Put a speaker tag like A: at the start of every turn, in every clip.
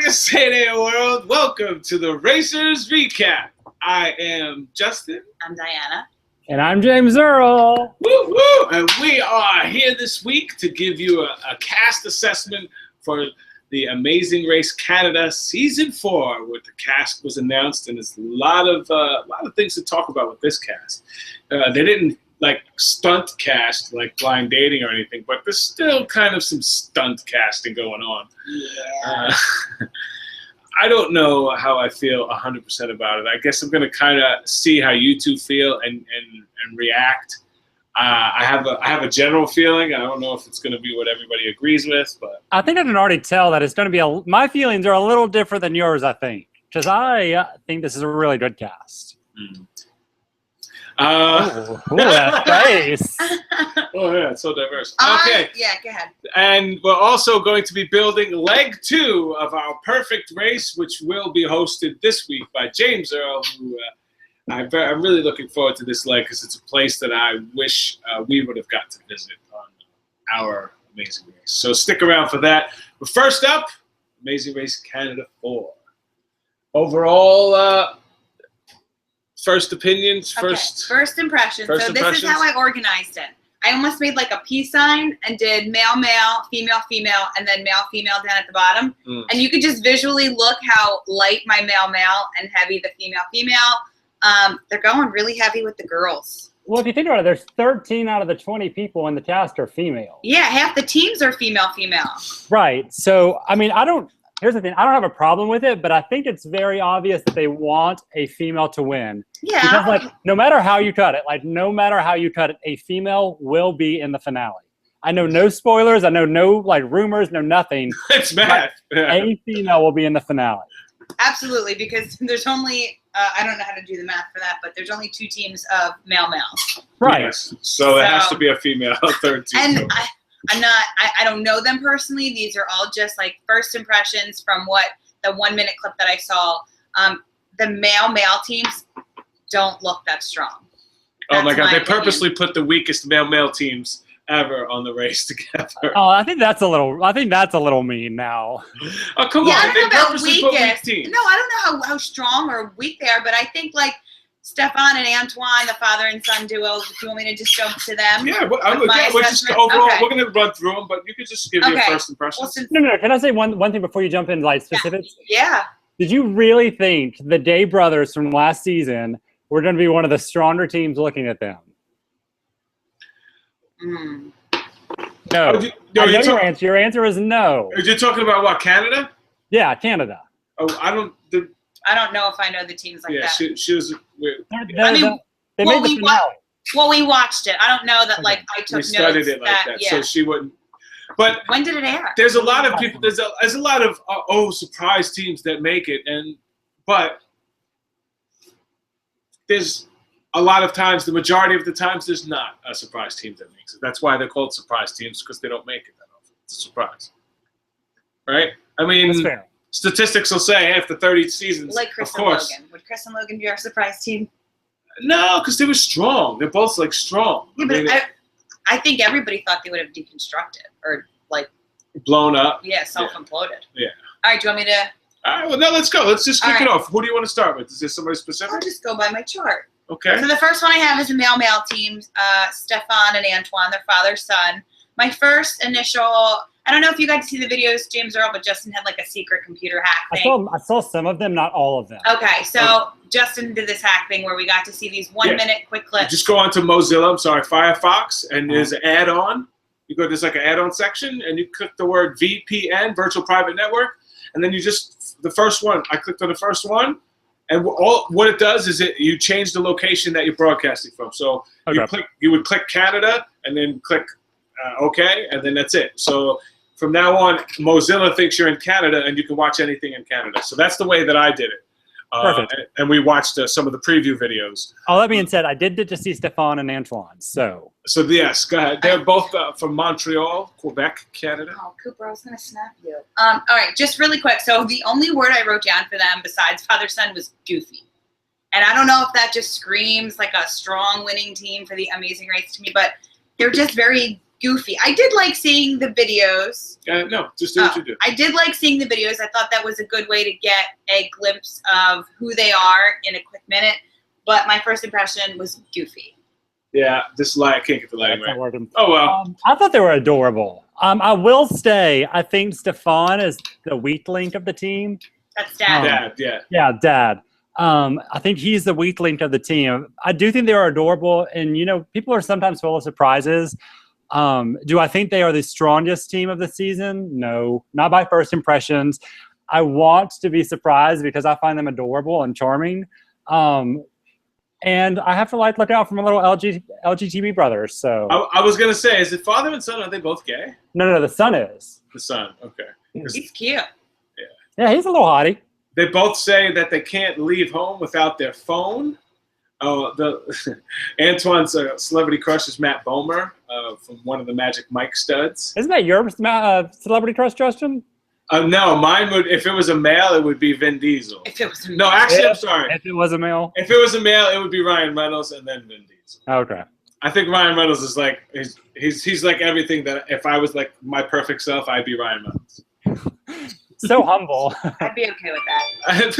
A: Vegas Heyday World. Welcome to the Racers Recap. I am Justin.
B: I'm Diana.
C: And I'm James Earl.
A: Woo woo! And we are here this week to give you a cast assessment for the Amazing Race Canada Season 4, where the cast was announced, and there's a lot of things to talk about with this cast. They didn't like stunt cast like blind dating or anything, but there's still kind of some stunt casting going on.
B: Yeah.
A: I don't know how I feel 100% about it. I guess I'm going to kind of see how you two feel and react. I have a general feeling. I don't know if it's going to be what everybody agrees with, but
C: I think I can already tell that it's going to be my feelings are a little different than yours, I think, because I think this is a really good cast. That face.
A: Oh yeah, it's so diverse.
B: Okay. Yeah, go ahead.
A: And we're also going to be building leg 2 of our perfect race, which will be hosted this week by James Earl, who I'm really looking forward to this leg because it's a place that I wish we would have got to visit on our Amazing Race. So stick around for that. But first up, Amazing Race Canada 4. Overall, first opinions,
B: first impressions. So this is how I organized it. I almost made like a peace sign and did male, male, female, female, and then male, female down at the bottom. And you could just visually look how light my male, male and heavy the female, female. They're going really heavy with the girls.
C: Well, if you think about it, there's 13 out of the 20 people in the cast are female.
B: Yeah, half the teams are female, female.
C: Right. So, I mean, here's the thing. I don't have a problem with it, but I think it's very obvious that they want a female to win.
B: Yeah.
C: Because, like, no matter how you cut it, a female will be in the finale. I know no spoilers. I know no, rumors, no nothing.
A: It's math. Yeah.
C: A female will be in the finale.
B: Absolutely, because there's only, I don't know how to do the math for that, but there's only 2 teams of male, male.
C: Right.
A: Yes. So there has to be a female third team.
B: And I don't know them personally. These are all just like first impressions from what the 1-minute clip that I saw. The male teams don't look that strong.
A: Oh my God! They
B: opinion.
A: Purposely put the weakest male tomes ever on the race together.
C: Oh, I think that's a little mean now.
A: Oh come
B: Yeah,
A: on!
B: I don't
A: They
B: know about
A: purposely put weak
B: weakest.
A: teams.
B: No, I don't know how strong or weak they are, but I think like Stefan and Antoine, the father and son duo. Do you want me to just jump to them?
A: Yeah, we're just overall. Okay. We're gonna run through them, but you could just give your first impressions.
B: Well,
C: No. Can I say one thing before you jump in, like specifics?
B: Yeah.
C: Did you really think the Day brothers from last season were going to be one of the stronger teams looking at them? No. I know your answer. Your answer is no.
A: Are you talking about what, Canada?
C: Yeah, Canada.
A: Oh, I don't
B: know if I know the teams like that.
A: Yeah, she was weird.
C: They made the finale.
B: Well, we watched it. I don't know that I took notes.
A: We studied it like that, so she wouldn't. But
B: when did it air?
A: There's a lot of people. There's a lot of surprise teams that make it, but there's a lot of times, the majority of the times, there's not a surprise team that makes it. That's why they're called surprise teams, because they don't make it that often. It's a surprise, right? I mean,
C: that's fair.
A: Statistics will say after 30 seasons,
B: like Kristen
A: of course.
B: Logan. Would Kristen Logan be our surprise team?
A: No, because they were strong. They're both strong.
B: Yeah, but I think everybody thought they would have deconstructed or
A: blown up.
B: Yeah, self-imploded.
A: Yeah.
B: All right, do you want me to?
A: All right, well, now let's go. Let's just kick it off. Who do you want to start with? Is there somebody specific?
B: I'll just go by my chart.
A: Okay.
B: So the first one I have is the male team, Stefan and Antoine, their father, son. My first initial, I don't know if you got to see the videos, James Earl, but Justin had a secret computer hack thing.
C: I saw some of them, not all of them.
B: Okay, so Justin did this hack thing where we got to see these 1-minute quick clips.
A: You just go onto Firefox, and there's an add-on. There's an add-on section, and you click the word VPN, Virtual Private Network, and then the first one, I clicked on the first one, and what it does is you change the location that you're broadcasting from. So you would click Canada, and then click OK, and then that's it. So from now on, Mozilla thinks you're in Canada, and you can watch anything in Canada. So that's the way that I did it.
C: Perfect.
A: And we watched some of the preview videos.
C: All that being said, I did get to see Stefan and Antoine. So
A: yes, go ahead. They're both from Montreal, Quebec, Canada.
B: Oh, Cooper, I was going to snap you. All right, just really quick. So the only word I wrote down for them besides father-son was goofy. And I don't know if that just screams like a strong winning team for the Amazing Race to me, but they're just very goofy. I did like seeing the videos.
A: No, just do what you do.
B: I did like seeing the videos. I thought that was a good way to get a glimpse of who they are in a quick minute. But my first impression was goofy.
A: Yeah, this light, I can't get the lighting
C: That's
A: right.
C: not working.
A: Oh, well.
C: I thought they were adorable. I will say, I think Stefan is the weak link of the team.
B: That's Dad.
A: Dad, yeah.
C: Yeah, Dad. I think he's the weak link of the team. I do think they are adorable, and people are sometimes full of surprises. Do I think they are the strongest team of the season? No, not by first impressions. I want to be surprised because I find them adorable and charming. And I have to look out for my little LGBT brothers. So
A: I was gonna say, is it father and son? Are they both gay?
C: No, the son is.
A: The son, okay.
B: He's cute.
C: Yeah, he's a little hottie.
A: They both say that they can't leave home without their phone. Oh, Antoine's celebrity crush is Matt Bomer from one of the Magic Mike studs.
C: Isn't that your celebrity crush, Justin?
A: No, mine would. If it was a male, it would be Vin Diesel.
B: If it was a male.
A: No, actually, I'm sorry.
C: If it was a male?
A: If it was a male, it would be Ryan Reynolds and then Vin Diesel.
C: Okay.
A: I think Ryan Reynolds is like he's like everything that if I was like my perfect self, I'd be Ryan Reynolds.
C: So humble.
B: I'd be okay with that.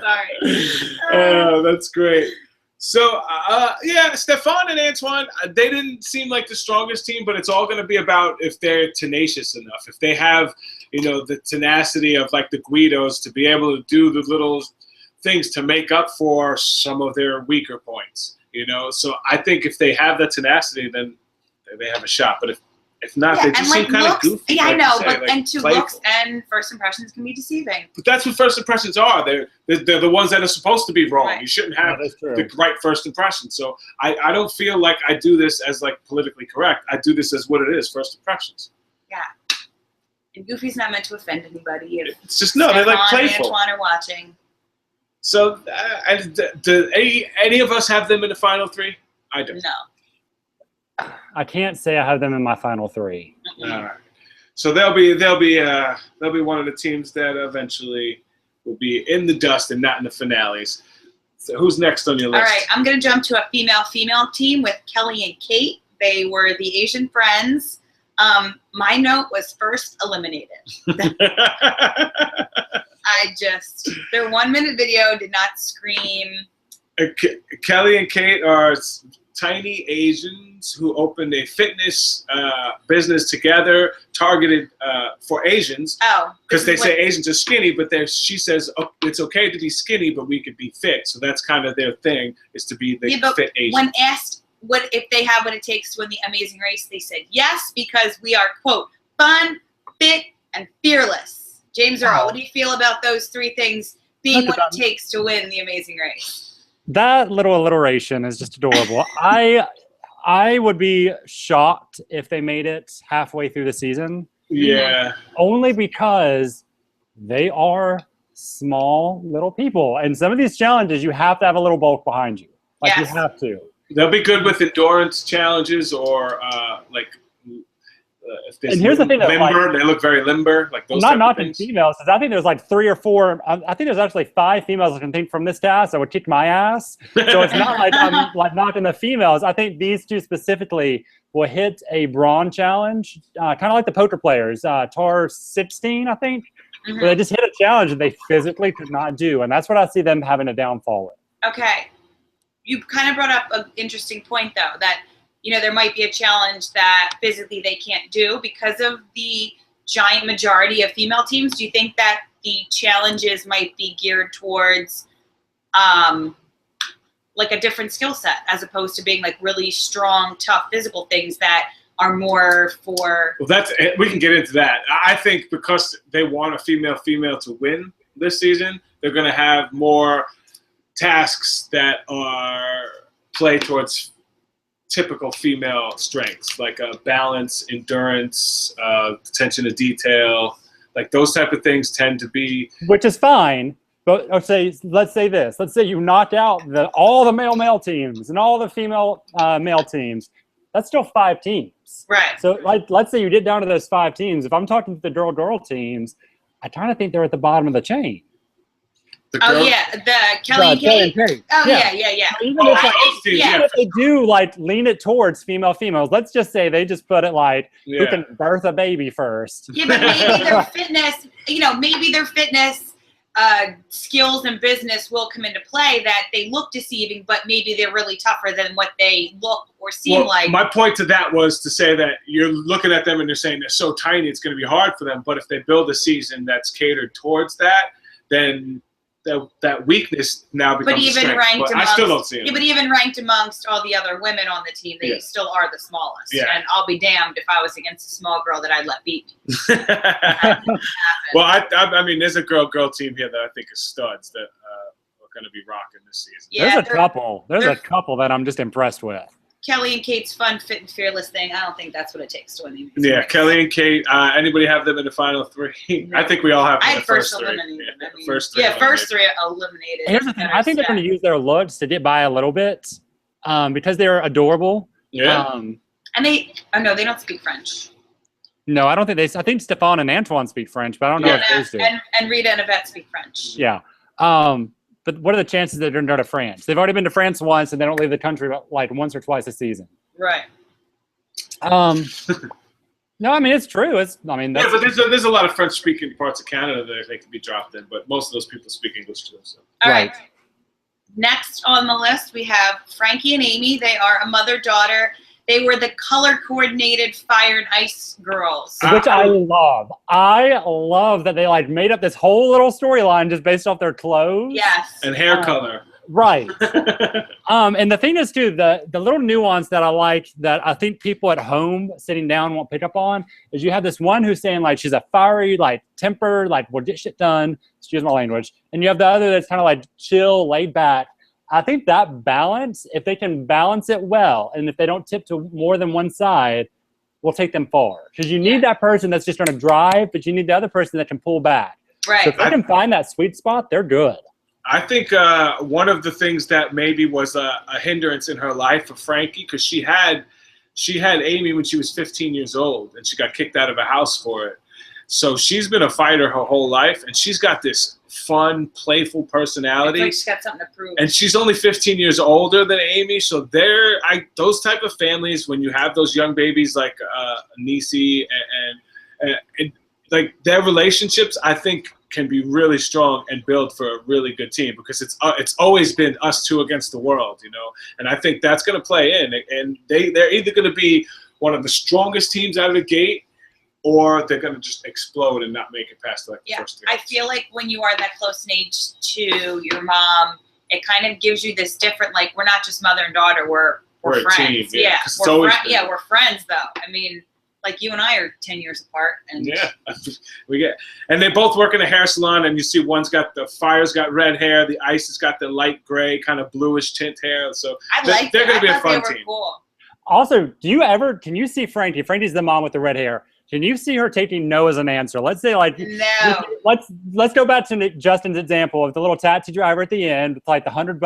B: Sorry.
A: Oh, that's great. So, yeah, Stefan and Antoine, they didn't seem like the strongest team, but it's all going to be about if they're tenacious enough, if they have, the tenacity of like the Guidos to be able to do the little things to make up for some of their weaker points, So I think if they have the tenacity, then they have a shot. But if not, they just seem kind of goofy.
B: Yeah, I know, but
A: playful.
B: looks and first impressions can be deceiving.
A: But that's what first impressions are. They're the ones that are supposed to be wrong.
B: Right.
A: You shouldn't have the right first impression. So I don't feel like I do this as like politically correct. I do this as what it is, first impressions.
B: Yeah. And Goofy's not meant to offend anybody.
A: It's just, no, they're like playful.
B: And Antoine are watching.
A: So do any of us have them in the final three? I don't.
B: No.
C: I can't say I have them in my final three.
A: All right. So they'll be one of the teams that eventually will be in the dust and not in the finales. So who's next on your list?
B: All right, I'm going to jump to a female team with Kelly and Kate. They were the Asian friends. My note was first eliminated. Their 1 minute video did not scream.
A: Kelly and Kate are tiny Asians who opened a fitness business together, targeted for Asians.
B: Oh,
A: because they say Asians are skinny, but she says it's okay to be skinny, but we could be fit. So that's kind of their thing, is to be the fit Asian.
B: When asked what if they have what it takes to win the Amazing Race, they said yes, because we are, quote, fun, fit, and fearless. James Earl, what do you feel about those three things being what it takes to win the Amazing Race?
C: That little alliteration is just adorable. I would be shocked if they made it halfway through the season.
A: Yeah.
C: Only because they are small little people. And some of these challenges, you have to have a little bulk behind you. You have to.
A: They'll be good with endurance challenges or
C: and here's the thing,
A: limber. They look very limber, like those.
C: I'm not knocking females, because I think there's like 3 or 4. I think there's actually 5 females I can think from this cast that would kick my ass. So it's not like I'm like knocking the females. I think these two specifically will hit a brawn challenge, kind of like the poker players, Tar 16, I think. Mm-hmm. Where they just hit a challenge and they physically could not do, and that's what I see them having a downfall with.
B: Okay, you kind of brought up an interesting point though, that there might be a challenge that physically they can't do because of the giant majority of female teams. Do you think that the challenges might be geared towards like a different skill set as opposed to being like really strong, tough physical things that are more for...
A: Well, we can get into that. I think because they want a female to win this season, they're going to have more tasks that are play towards typical female strengths, like balance, endurance, attention to detail, like those type of things tend to be... Which
C: is fine, but let's say this. Let's say you knocked out all the male teams and all the female male teams. That's still 5 teams.
B: Right.
C: So let's say you get down to those 5 teams. If I'm talking to the girl teams, I kind of think they're at the bottom of the chain.
A: The girl?
B: Oh yeah, the Kelly and Kate. Oh yeah.
C: Even if they do like lean it towards females, let's just say they just put it like who can birth a baby first.
B: Yeah, but maybe their fitness, maybe their fitness skills and business will come into play, that they look deceiving, but maybe they're really tougher than what they look or seem like.
A: My point to that was to say that you're looking at them and you're saying they're so tiny, it's going to be hard for them. But if they build a season that's catered towards that, then that weakness now becomes a strength. I still don't see it.
B: Yeah, but even ranked amongst all the other women on the team, they still are the smallest.
A: Yeah.
B: And I'll be damned if I was against a small girl that I'd let beat me.
A: Well, I mean, there's a girl team here that I think is studs that are going to be rocking this season.
C: Yeah, There's a couple that I'm just impressed with.
B: Kelly and Kate's fun, fit, and fearless thing. I don't think that's what it takes to win.
A: Yeah, Kelly and Kate. Anybody have them in the final three? No. I think we all have them in the first three. First three
B: eliminated.
C: Here's the thing. I think they're going to use their looks to get by a little bit because they're adorable.
A: Yeah.
B: And they don't speak French.
C: No, I don't think I think Stefan and Antoine speak French, but I don't know if those do.
B: And Rita and Yvette speak French.
C: Yeah. But what are the chances that they're going to France? They've already been to France once, and they don't leave the country like once or twice a season.
B: Right.
C: No, I mean it's true. But
A: there's a lot of French-speaking parts of Canada that they can be dropped in, but most of those people speak English too. So.
B: All right. Next on the list, we have Frankie and Amy. They are a mother-daughter. They were the color-coordinated Fire and Ice girls.
C: Which I love. I love that they like made up this whole little storyline just based off their clothes.
B: Yes.
A: And hair color.
C: Right. And the thing is, too, the little nuance that I like that I think people at home sitting down won't pick up on is you have this one who's saying, like, she's a fiery, like, temper, like, we'll get shit done. Excuse my language. And you have the other that's kind of, like, chill, laid back. I think that balance, if they can balance it well, and if they don't tip to more than one side, will take them far. Because you need that person that's just going to drive, but you need the other person that can pull back.
B: Right.
C: So if they can find that sweet spot, they're good.
A: I think one of the things that maybe was a hindrance in her life for Frankie, because she had Amy when she was 15 years old, and she got kicked out of a house for it. So she's been a fighter her whole life, and she's got this fun, playful personality.
B: Like she's got something to prove.
A: And she's only 15 years older than Amy, so those type of families, when you have those young babies like Nisi and like their relationships, I think can be really strong and build for a really good team, because it's always been us two against the world, and I think that's going to play in, and they're either going to be one of the strongest teams out of the gate, or they're going to just explode and not make it past the first three.
B: I feel like when you are that close in age to your mom, it kind of gives you this different, like, we're not just mother and daughter, we're friends.
A: A team,
B: we're friends, though. I mean, like, you and I are 10 years apart. And
A: and they both work in a hair salon, and you see the Fire's got red hair, the Ice has got the light gray, kind of bluish tint hair. So they're going to be a fun team.
B: Cool.
C: Also, can you see Frankie? Frankie's the mom with the red hair. Can you see her taking no as an answer? Let's say, like,
B: no.
C: Let's go back to Justin's example of the little taxi driver at the end with like the $100.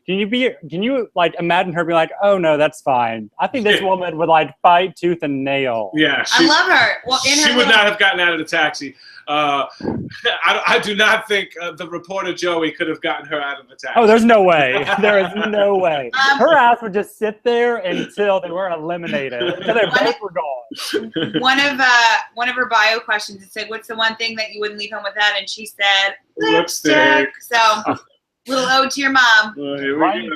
C: Can you like imagine her being like, oh no, that's fine? I think this woman would like fight tooth and nail.
A: Yeah,
B: I love her. Well,
A: she would not have gotten out of the taxi. I do not think the reporter Joey could have gotten her out of the taxi.
C: Oh, there's no way. There is no way. Her ass would just sit there until they were eliminated. Until they both were gone.
B: One of her bio questions, it said, "What's the one thing that you wouldn't leave home without?" And she said, "Lipstick." So, little ode to your mom.
A: Here we go.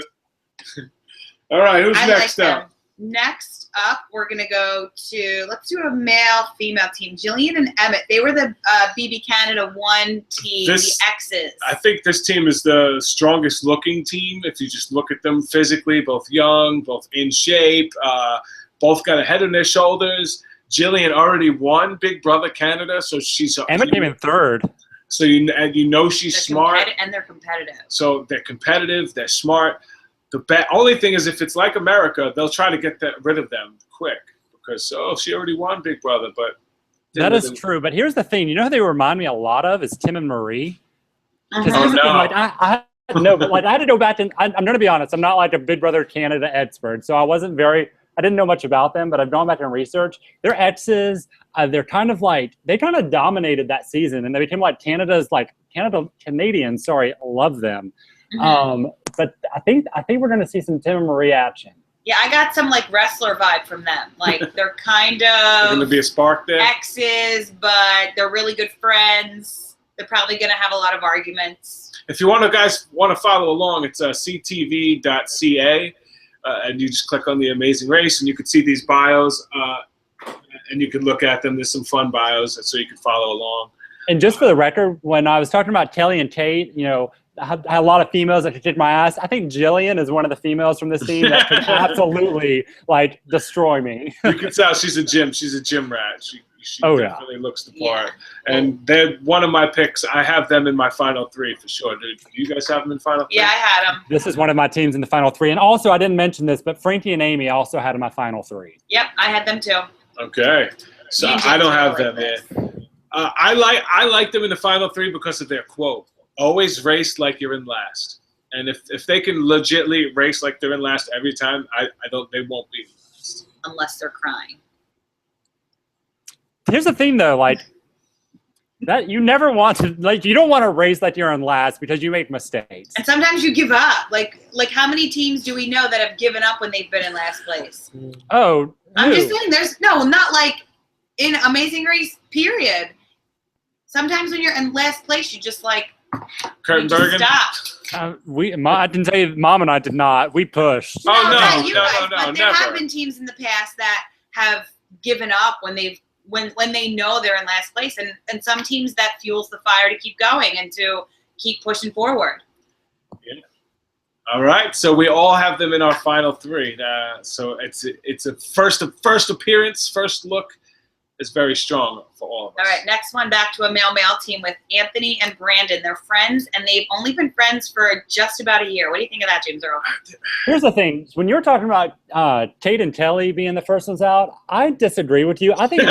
A: All right, who's next up?
B: Next up, we're going to go to, let's do a male-female team. Jillian and Emmett. They were the BB Canada 1 team, the X's.
A: I think this team is the strongest looking team. If you just look at them physically, both young, both in shape, both got a head on their shoulders. Jillian already won Big Brother Canada, so she's...
C: Emmett came in third.
A: So she's smart.
B: And they're competitive.
A: So they're competitive, they're smart. The only thing is, if it's like America, they'll try to get rid of them quick because she already won Big Brother. But
C: that is true. But here's the thing: you know who they remind me a lot of is Tim and Marie.
A: Oh no!
C: But like I had to go back and I'm going to be honest. I'm not like a Big Brother Canada expert, so I wasn't very I didn't know much about them, but I've gone back and researched. Their exes, they're kind of like, they kind of dominated that season, and they became like Canadians, sorry, love them. But I think we're going to see some Tim and Marie action.
B: Yeah, I got some like wrestler vibe from them. Like they're kind of
A: going to be a spark there.
B: Exes, but they're really good friends. They're probably going to have a lot of arguments.
A: If you guys want to follow along, it's ctv.ca, and you just click on the Amazing Race, and you can see these bios, and you can look at them. There's some fun bios, so you can follow along.
C: And just for the record, when I was talking about Kelly and Kate, you know, I had a lot of females that could kick my ass. I think Jillian is one of the females from this team that could absolutely like destroy me.
A: You can tell she's a gym rat. She definitely looks the part. Yeah. And they're one of my picks. I have them in my final 3 for sure. Do you guys have them in final 3?
B: Yeah, I had them.
C: This is one of my teams in the final 3. And also, I didn't mention this, but Frankie and Amy also had in my final 3.
B: Yep, I had them too.
A: Okay. So I don't have them in. I like them in the final 3 because of their quote. Always race like you're in last. And if they can legitimately race like they're in last every time, they won't be last.
B: Unless they're crying.
C: Here's the thing though, like that you never want to you don't want to race like you're in last because you make mistakes.
B: And sometimes you give up. Like how many teams do we know that have given up when they've been in last place?
C: Oh,
B: I'm just saying not like in Amazing Race, period. Sometimes when you're in last place, you just like
A: Kurtenbergen.
B: Stop.
C: I can tell you, Mom and I did not. We pushed.
A: No,
B: but there
A: never.
B: have been teams in the past that have given up when they know they're in last place, and some teams that fuels the fire to keep going and to keep pushing forward.
A: Yeah. All right, so we all have them in our final 3. So it's a first appearance, first look. Is very strong for all of us.
B: All right, next one, back to a male-male team with Anthony and Brandon. They're friends, and they've only been friends for just about a year. What do you think of that, James Earl?
C: Here's the thing. When you're talking about Tate and Kelly being the first ones out, I disagree with you. I think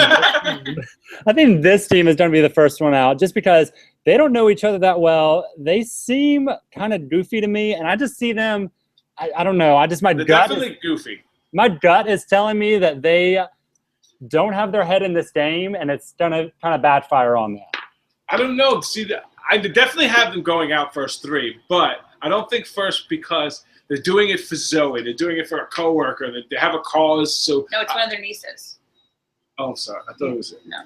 C: this team is going to be the first one out just because they don't know each other that well. They seem kind of goofy to me, and I just see them, I don't know. They're
A: definitely goofy.
C: My gut is telling me that they don't have their head in this game, and it's gonna kind of backfire on them.
A: I don't know. See, I definitely have them going out first 3, but I don't think first because they're doing it for Zoe. They're doing it for a coworker. They have a cause. So
B: no, it's one of their nieces.
A: Oh, sorry. I thought it was it.
B: No.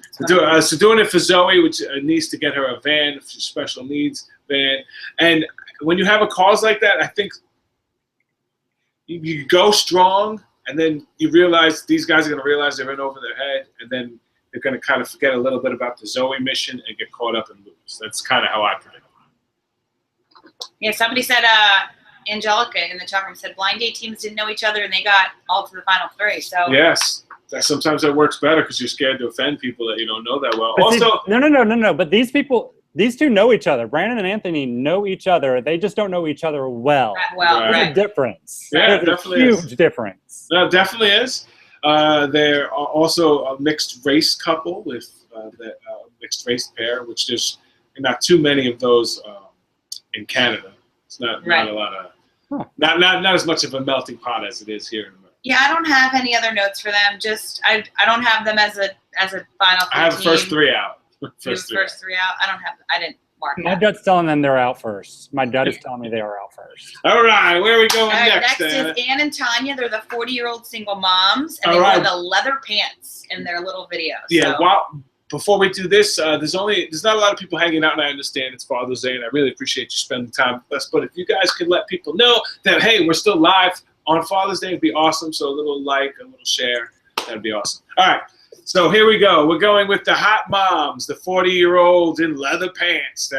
A: So doing it for Zoe, which needs to get her a van, special needs van. And when you have a cause like that, I think you go strong. And then you realize these guys are going to realize they're in over their head, and then they're going to kind of forget a little bit about the Zoe mission and get caught up and lose. That's kind of how I predict it.
B: Yeah, somebody said, Angelica in the chat room said blind date teams didn't know each other, and they got all to the final 3. So
A: yes, sometimes that works better because you're scared to offend people that you don't know that well.
C: But
A: also,
C: no. But these two know each other. Brandon and Anthony know each other. They just don't know each other well. There's a difference.
A: Yeah,
C: There's
A: definitely
C: a huge difference.
A: No, definitely is. They're also a mixed race couple with the mixed race pair, which there's not too many of those in Canada. It's not a lot of not as much of a melting pot as it is here in America.
B: Yeah, I don't have any other notes for them. Just I don't have them as a final 3
A: I have the first 3 out.
B: First 3 out. I didn't mark
C: My
B: that.
C: gut's telling them they're out first. My gut is telling me they are out first.
A: All right, where are we going
B: next?
A: next?
B: Next is Ann and Tanya. They're the 40-year-old single moms, and they wear the leather pants in their little videos.
A: Yeah. So. Before we do this, there's not a lot of people hanging out, and I understand it's Father's Day, and I really appreciate you spending time with us. But if you guys could let people know that hey, we're still live on Father's Day, it'd be awesome. So a little like, a little share, that'd be awesome. All right. So here we go. We're going with the hot moms, the 40-year-old in leather pants.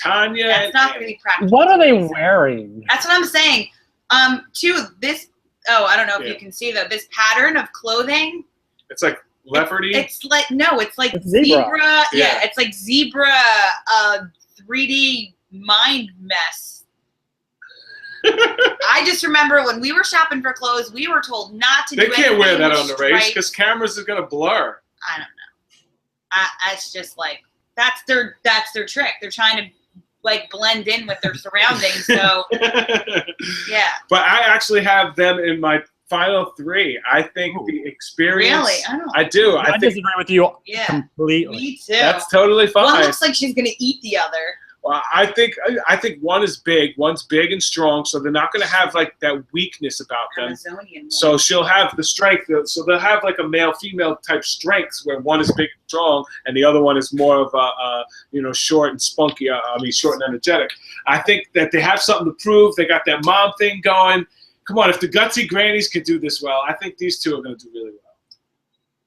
A: Tanya.
B: That's not going to be practical.
C: What are they wearing?
B: That's what I'm saying. This. Oh, I don't know if you can see though. This pattern of clothing.
A: It's like leopardy.
B: It's like zebra. Yeah, it's like zebra. 3D mind mess. I just remember when we were shopping for clothes, we were told not to do anything.
A: They can't wear that on the race because cameras are going to blur.
B: I don't know. It's just like that's their trick. They're trying to like blend in with their surroundings. So yeah.
A: But I actually have them in my final 3. I think the experience.
B: Really?
A: I do.
C: I disagree with you completely.
B: Me too.
A: That's totally fine.
B: One looks like she's gonna eat the other.
A: Well, I think one is big. One's big and strong, so they're not going to have like that weakness about them.
B: Amazonian
A: so she'll have the strength. So they'll have like a male-female type strengths where one is big and strong, and the other one is more of a short and spunky. Short and energetic. I think that they have something to prove. They got that mom thing going. Come on, if the gutsy grannies could do this well, I think these two are going to do really well.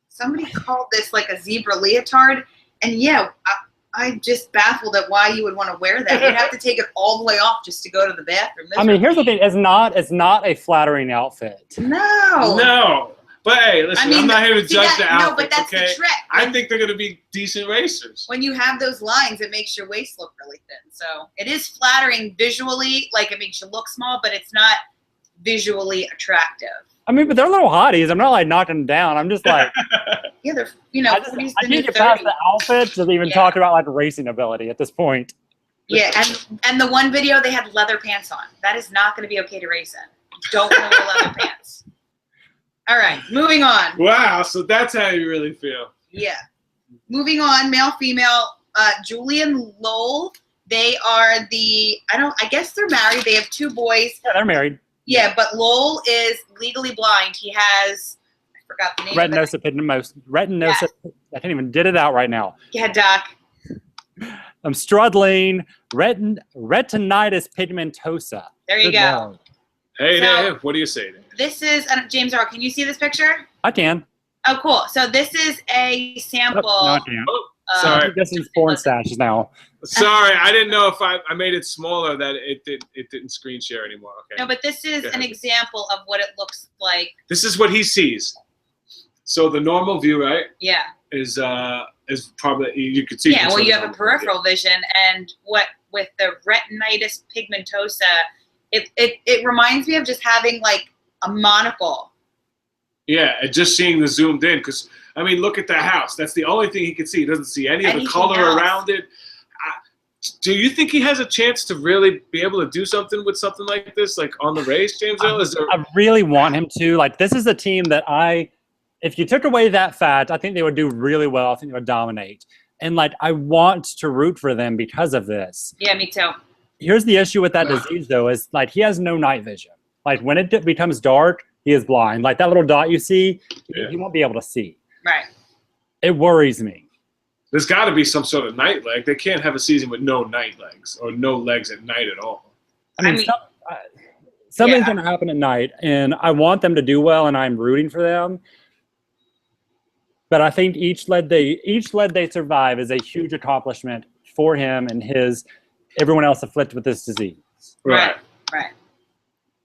B: Somebody called this like a zebra leotard, and I'm just baffled at why you would want to wear that. You'd have to take it all the way off just to go to the bathroom.
C: Here's the thing: it's not a flattering outfit.
B: No.
A: But hey, listen, I'm not here to judge the outfit.
B: No, but that's the trick.
A: I think they're going to be decent racers.
B: When you have those lines, it makes your waist look really thin. So it is flattering visually, like it makes you look small, but it's not visually attractive.
C: But they're little hotties. I'm not like knocking them down. I'm just like,
B: they're
C: I can't get past the outfit to even talk about like racing ability at this point.
B: Yeah, and the one video they had leather pants on. That is not going to be okay to race in. Don't wear leather pants. All right, moving on.
A: Wow, so that's how you really feel.
B: Yeah. Moving on, male, female. Julie and Lowell. They are I guess they're married. They have 2 boys.
C: Yeah, they're married.
B: Yeah, but Lowell is legally blind. He has, I forgot the name.
C: Retinosis. I can't even get it out right now.
B: Yeah, Doc.
C: I'm struggling. Retinitis pigmentosa.
B: There you go.
A: Hey, what do you say?
B: This is James Earl. Can you see this picture?
C: I can.
B: Oh, cool. So this is a sample.
C: No, I can't.
A: Sorry.
C: I'm guessing porn stashes now.
A: Sorry, I didn't know if I made it smaller that it didn't screen share anymore. Okay.
B: No, but this is an example of what it looks like.
A: This is what he sees. So the normal view, right?
B: Yeah.
A: Is probably you could see.
B: Yeah, well, you have a peripheral vision, and what with the retinitis pigmentosa, it reminds me of just having like a monocle. Yeah,
A: and just seeing the zoomed in, because look at the house. That's the only thing he can see. He doesn't see any of the color around it. Do you think he has a chance to really be able to do something with something like this, like on the race, James?
C: I really want him to. Like, this is a team that if you took away that fact, I think they would do really well. I think they would dominate. And, like, I want to root for them because of this.
B: Yeah, me too.
C: Here's the issue with that disease, though, is, like, he has no night vision. Like, when it becomes dark, he is blind. Like, that little dot you see, he won't be able to see.
B: Right.
C: It worries me.
A: There's got to be some sort of night leg. They can't have a season with no night legs or no legs at night at all.
C: Something's going to happen at night, and I want them to do well, and I'm rooting for them. But I think each lead they survive is a huge accomplishment for him and everyone else afflicted with this disease.
B: Right.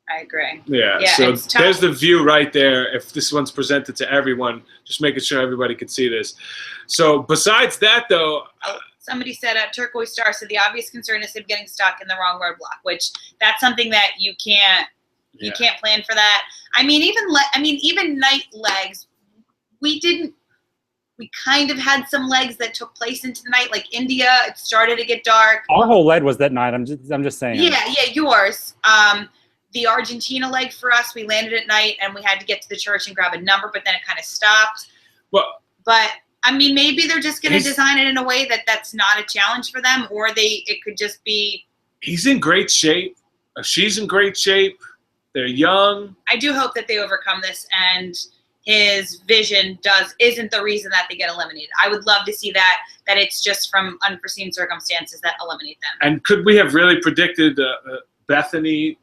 B: I agree.
A: Yeah, so there's the view right there. If this one's presented to everyone, just making sure everybody can see this. So besides that, though.
B: Somebody said Turquoise Star said the obvious concern is him getting stuck in the wrong roadblock, which that's something that you can't plan for that. Even night legs, we kind of had some legs that took place into the night, like India. It started to get dark.
C: Our whole leg was that night. I'm just saying.
B: Yeah, yours. The Argentina leg for us, we landed at night and we had to get to the church and grab a number, but then it kind of stopped. But maybe they're just going to design it in a way that's not a challenge for them, or it could just be. He's
A: in great shape. She's in great shape. They're young.
B: I do hope that they overcome this and his vision isn't the reason that they get eliminated. I would love to see that it's just from unforeseen circumstances that eliminate them.
A: And could we have really predicted Bethany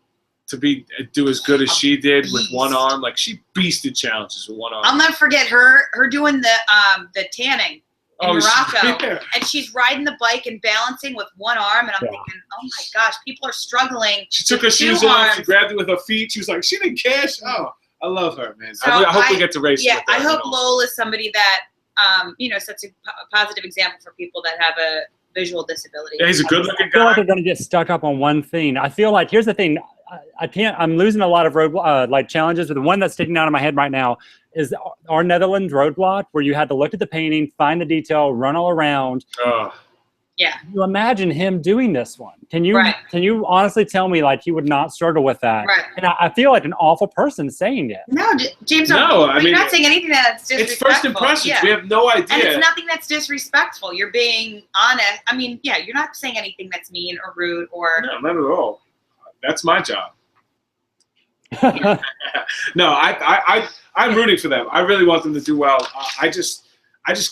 A: to do as good as she did with one arm? Like, she beasted challenges with one arm.
B: I'll never forget her doing the tanning in Morocco, and she's riding the bike and balancing with one arm, and I'm thinking, oh my gosh, people are struggling.
A: She took her shoes off, she grabbed it with her feet, she was like, she didn't care. Oh, I love her, man. So I hope we get to race.
B: Yeah, I hope Lowell is somebody that sets a positive example for people that have a visual disability.
A: Yeah, he's a good-looking guy.
C: I feel like they're going to get stuck up on one thing. I feel like, here's the thing, I'm losing a lot of road challenges, but the one that's sticking out of my head right now is our Netherlands roadblock, where you had to look at the painting, find the detail, run all around.
B: Yeah.
C: You imagine him doing this one. Can you honestly tell me like he would not struggle with that?
B: Right.
C: And I feel like an awful person saying it.
B: No, James.
A: No, I mean,
B: you're not saying anything that's disrespectful.
A: It's first impressions.
B: Yeah.
A: We have no idea.
B: And it's nothing that's disrespectful. You're being honest. I mean, yeah, you're not saying anything that's mean or rude or.
A: No, not at all. That's my job. No, I'm rooting for them. I really want them to do well. I just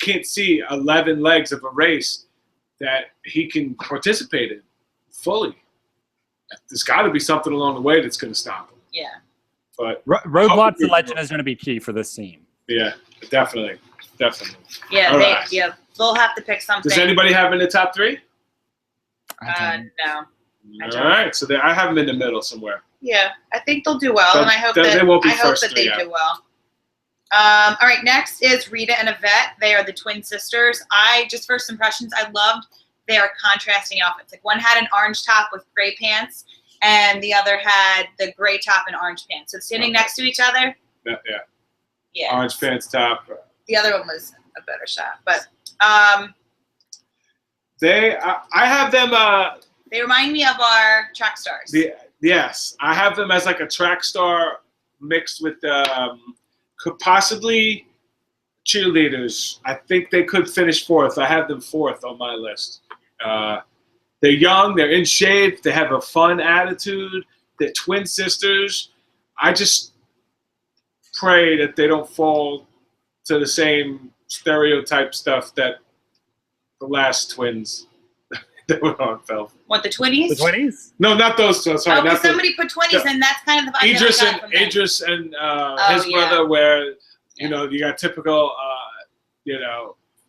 A: can't see 11 legs of a race that he can participate in fully. There's got to be something along the way that's going to stop him.
B: Yeah.
A: But
C: roadblock selection is going to be key for this team.
A: Yeah, definitely.
B: Yeah, they'll have to pick something.
A: Does anybody have in the top 3?
B: No.
A: All right, so I have them in the middle somewhere.
B: Yeah, I think they'll do well, and I hope
A: they won't be
B: I hope
A: first
B: that they do well. All right, next is Rita and Yvette. They are the twin sisters. First impressions, I loved their contrasting outfits. Like one had an orange top with gray pants, and the other had the gray top and orange pants. So standing next to each other. Yeah.
A: Orange pants top.
B: The other one was a better shot, but
A: I have them.
B: They remind me of our track stars.
A: Yes, I have them as like a track star mixed with could possibly cheerleaders. I think they could finish 4th. I have them 4th on my list. They're young, they're in shape, they have a fun attitude, they're twin sisters. I just pray that they don't fall to the same stereotype stuff that the last twins that were on fell.
B: What, the 20s?
C: The 20s?
A: No, not those two. Sorry,
B: because somebody put 20s, and that's kind of the vibe
A: Idris
B: that I got from
A: Idris and his brother, where you know you got typical,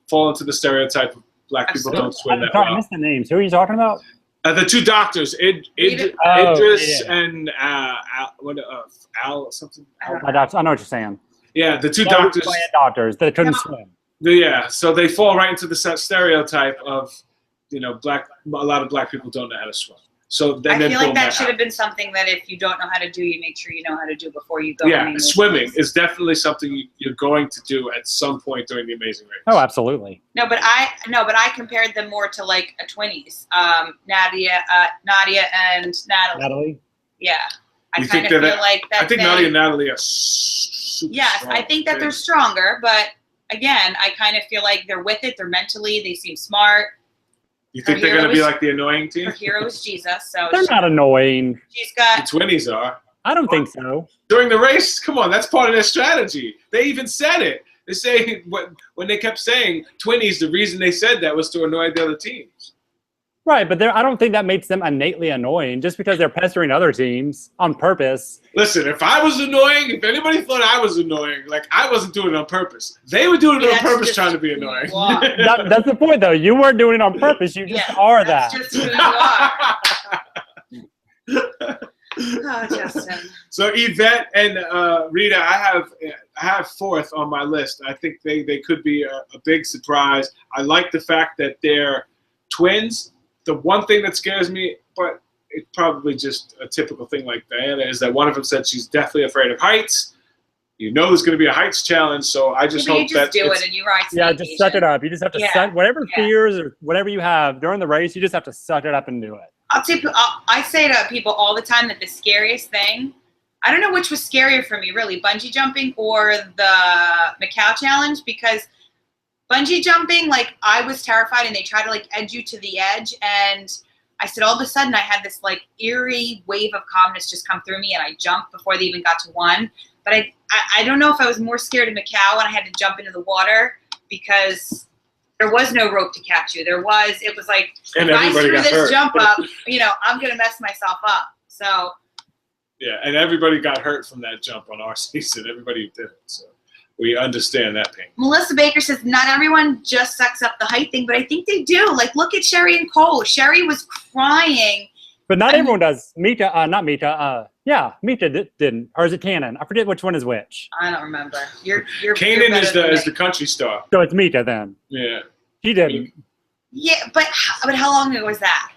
A: fall into the stereotype of black people don't swim that well.
C: I missed the names. Who are you talking about?
A: The 2 doctors, Idris and Al something.
C: I know what you're saying.
A: Yeah, the 2 doctors.
C: Doctors that couldn't swim.
A: Yeah, so they fall right into the stereotype of, a lot of black people don't know how to swim. So then
B: I feel like that should have been something that if you don't know how to do, you make sure you know how to do before you go.
A: Yeah, swimming is definitely something you're going to do at some point during the Amazing Race.
C: Oh, absolutely.
B: No, but I compared them more to like a 20s. Nadia and Natalie. Yeah, I kind of feel like that.
A: I think Nadia and Natalie are super strong.
B: I think that they're stronger, but again, I kind of feel like they're with it. They're mentally, they seem smart.
A: You think they're going to be like the annoying team?
B: Her hero is Jesus, so
C: they're not annoying.
B: She's got
A: the 20s are.
C: I don't think so.
A: During the race, come on, that's part of their strategy. They even said it. They say when they kept saying 20s, the reason they said that was to annoy the other teams.
C: Right, but I don't think that makes them innately annoying just because they're pestering other teams on purpose.
A: Listen, if I was annoying, if anybody thought I was annoying, like I wasn't doing it on purpose. They were doing it on purpose trying to be annoying.
C: That's the point, though. You weren't doing it on purpose. You just are that.
B: That's just who you are. Oh, Justin.
A: So Yvette and Rita, I have 4th on my list. I think they could be a big surprise. I like the fact that they're twins. The one thing that scares me, but it's probably just a typical thing like Diana, is that one of them said she's deathly afraid of heights. There's going to be a heights challenge, so I just hope that
B: do it and you ride.
C: Yeah, just suck it up. You just have to suck whatever fears or whatever you have during the race. You just have to suck it up and do it.
B: I say to people all the time that the scariest thing, I don't know which was scarier for me, really, bungee jumping or the Macau challenge, because bungee jumping, like, I was terrified, and they try to, like, edge you to the edge, and I said all of a sudden I had this, like, eerie wave of calmness just come through me, and I jumped before they even got to 1. But I don't know if I was more scared of Macau when I had to jump into the water, because there was no rope to catch you. It was like,
A: and
B: if I screw this
A: hurt.
B: jump up, I'm going to mess myself up. So.
A: Yeah, and everybody got hurt from that jump on our season. Everybody did it, so. We understand that pain.
B: Melissa Baker says not everyone just sucks up the height thing, but I think they do. Like, look at Sherry and Cole. Sherry was crying.
C: But not everyone does. Not Mita. Mita didn't. Or is it Cannon? I forget which one is which.
B: I don't remember.
A: Cannon is the country star.
C: So it's Mita then.
A: Yeah.
C: He didn't.
B: Yeah, but how long ago was that?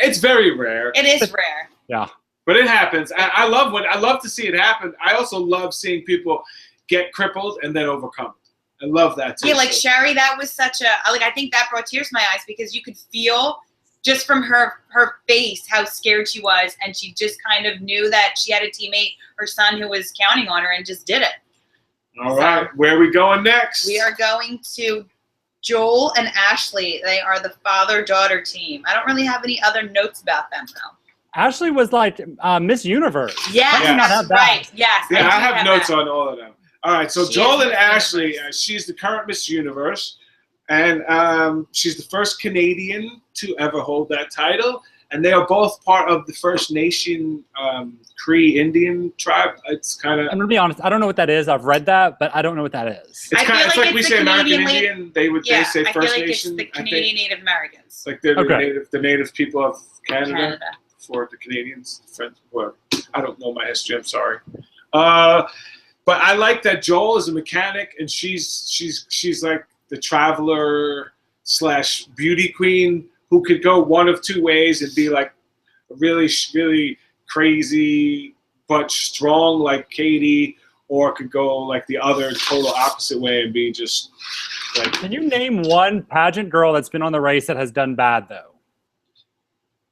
A: It's very rare.
B: It is rare.
C: Yeah.
A: But it happens. I love to see it happen. I also love seeing people get crippled and then overcome it. I love that too.
B: Yeah, like Sherry, that was such a, like, I think that brought tears to my eyes because you could feel just from her face how scared she was, and she just kind of knew that she had a teammate, her son, who was counting on her and just did it.
A: All right, where are we going next?
B: We are going to Joel and Ashley. They are the father-daughter team. I don't really have any other notes about them, though.
C: Ashley was like Miss Universe.
B: Yes, that's right. Yes.
A: Yeah, I have notes on all of them. All right, so Joel and Ashley, she's the current Miss Universe, and she's the first Canadian to ever hold that title, and they are both part of the First Nation Cree Indian tribe. It's kind of...
C: I'm going to be honest, I don't know what that is. I've read that, but I don't know what that is.
A: It's kind of like we say American Indian, they say First
B: I feel like
A: Nation.
B: It's the Canadian Native Americans.
A: Like they're the native people of Canada. For the Canadians, French, well, I don't know my history, I'm sorry. But I like that Joel is a mechanic, and she's like the traveler / beauty queen who could go one of two ways and be like really, really crazy but strong like Katie, or could go like the other total opposite way and be just like...
C: Can you name one pageant girl that's been on the race that has done bad, though?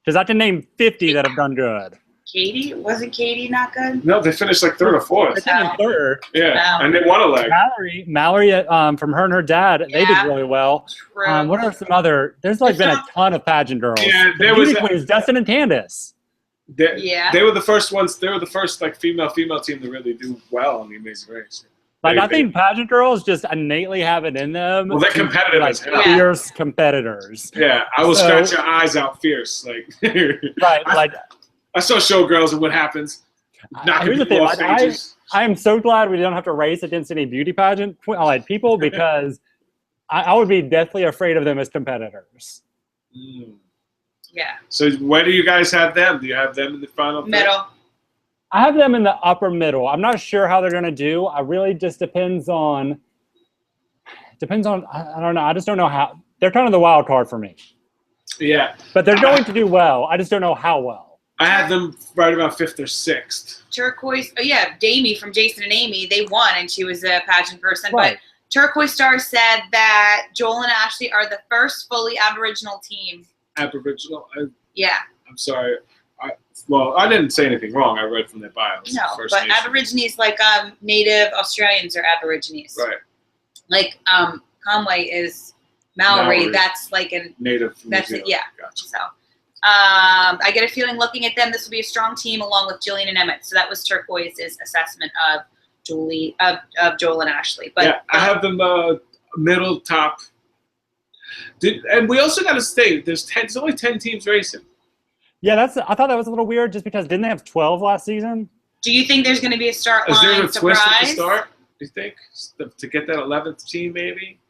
C: Because I can name 50 that have done good.
B: Katie? Wasn't Katie not good?
A: No, they finished like third or fourth.
C: Third.
A: Yeah, and they won a leg.
C: Mallory, from her and her dad, they did really well.
B: True.
C: What are some other? There's like been a ton of pageant girls.
A: Yeah, there
C: was Dustin and Candace.
A: They were the first ones. They were the first like female team to really do well on the Amazing Race.
C: Like I think pageant girls just innately have it in them.
A: Well, they're competitive as hell.
C: Fierce competitors.
A: Yeah, I will scratch your eyes out fierce. Like
C: right,
A: I saw Showgirls and what happens.
C: Here's the thing, I am so glad we don't have to race against any beauty pageant people because I would be deathly afraid of them as competitors.
B: Yeah.
C: So
A: where do you guys have them? Do you have them in the final?
B: Middle.
C: I have them in the upper middle. I'm not sure how they're going to do. I really just depends on, I don't know. I just don't know how. They're kind of the wild card for me.
A: Yeah.
C: But they're going to do well. I just don't know how well.
A: I had them right about 5th or 6th.
B: Turquoise. Oh, yeah. Damie from Jason and Amy, they won, and she was a pageant person.
C: Right.
B: But Turquoise Star said that Joel and Ashley are the first fully Aboriginal team.
A: Aboriginal?
B: Yeah.
A: I'm sorry. I didn't say anything wrong. I read from their bios.
B: No, but Nation. Aborigines, like Native Australians are Aborigines.
A: Right.
B: Like Conway is Maori. That's like a
A: Native.
B: That's it. Yeah. Gotcha. So I get a feeling looking at them, this will be a strong team along with Jillian and Emmett. So that was Turquoise's assessment of Joel and Ashley. But
A: yeah, I have them middle top. And we also got to state there's only 10 teams racing.
C: Yeah, I thought that was a little weird just because didn't they have 12 last season?
B: Do you think there's going to be a start line
A: surprise? Is there a twist at the start, do you think? To get that 11th team, maybe?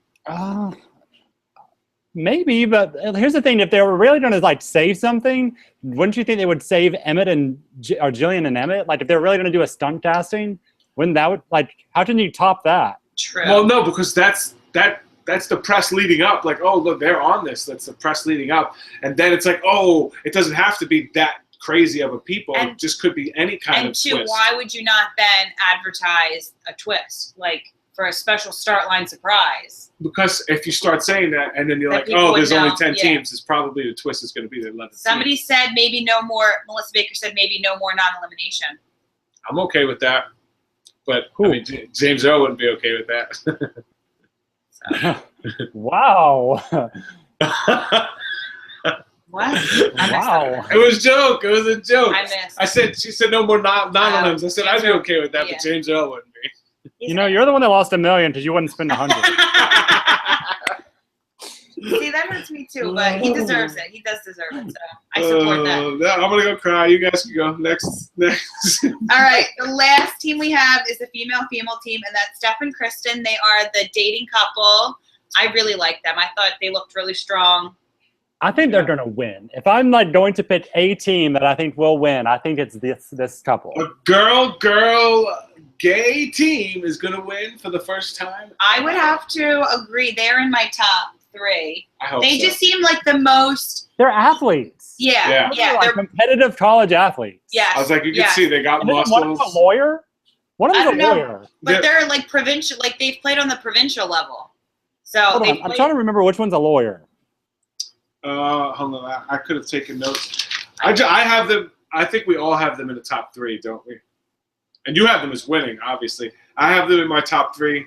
C: Maybe, but here's the thing. If they were really going to, like, save something, wouldn't you think they would save Emmett or Jillian and Emmett? Like, if they were really going to do a stunt casting, wouldn't that, how can you top that?
B: True.
A: Well, no, because that's the press leading up. Like, oh, look, they're on this. That's the press leading up. And then it's like, oh, it doesn't have to be that crazy of a people. It just could be any kind of twist.
B: And two, why would you not then advertise a twist, like for a special start line surprise?
A: Because if you start saying that and then you're like, oh, there's only 10 teams, it's probably the twist is going to be the 11th
B: Somebody said maybe no more, Melissa Baker said maybe no more non-elimination.
A: I'm okay with that. But, I mean, James Earl wouldn't be okay with that.
C: Wow.
B: What?
C: Wow.
A: It was a joke. It was a joke.
B: I missed.
A: She said no more non-elims. I said I'd be okay with that, but James Earl wouldn't be.
C: You're the one that lost $1 million because you wouldn't spend 100.
B: See, that hurts me too, but he deserves it. He does deserve it, so I support that.
A: I'm gonna go cry. You guys can go next.
B: All right, the last team we have is the female team, and that's Steph and Kristen. They are the dating couple. I really like them. I thought they looked really strong.
C: I think they're gonna win. If I'm going to pick a team that I think will win, I think it's this couple.
A: A girl, gay team is gonna win for the first time.
B: I would have to agree. They're in my top 3.
A: I hope
B: they just seem like the most.
C: They're athletes.
B: Yeah.
C: They're competitive college athletes.
B: Yeah.
A: I was like, you can see they got muscles.
C: One of them a lawyer. One of
B: I
C: them's
B: don't
C: a
B: know,
C: lawyer.
B: but they're like provincial. Like they've played on the provincial level. So
C: I'm trying to remember which one's a lawyer.
A: Hold on. I could have taken notes. I have them. I think we all have them in the top 3, don't we? And you have them as winning, obviously. I have them in my top 3.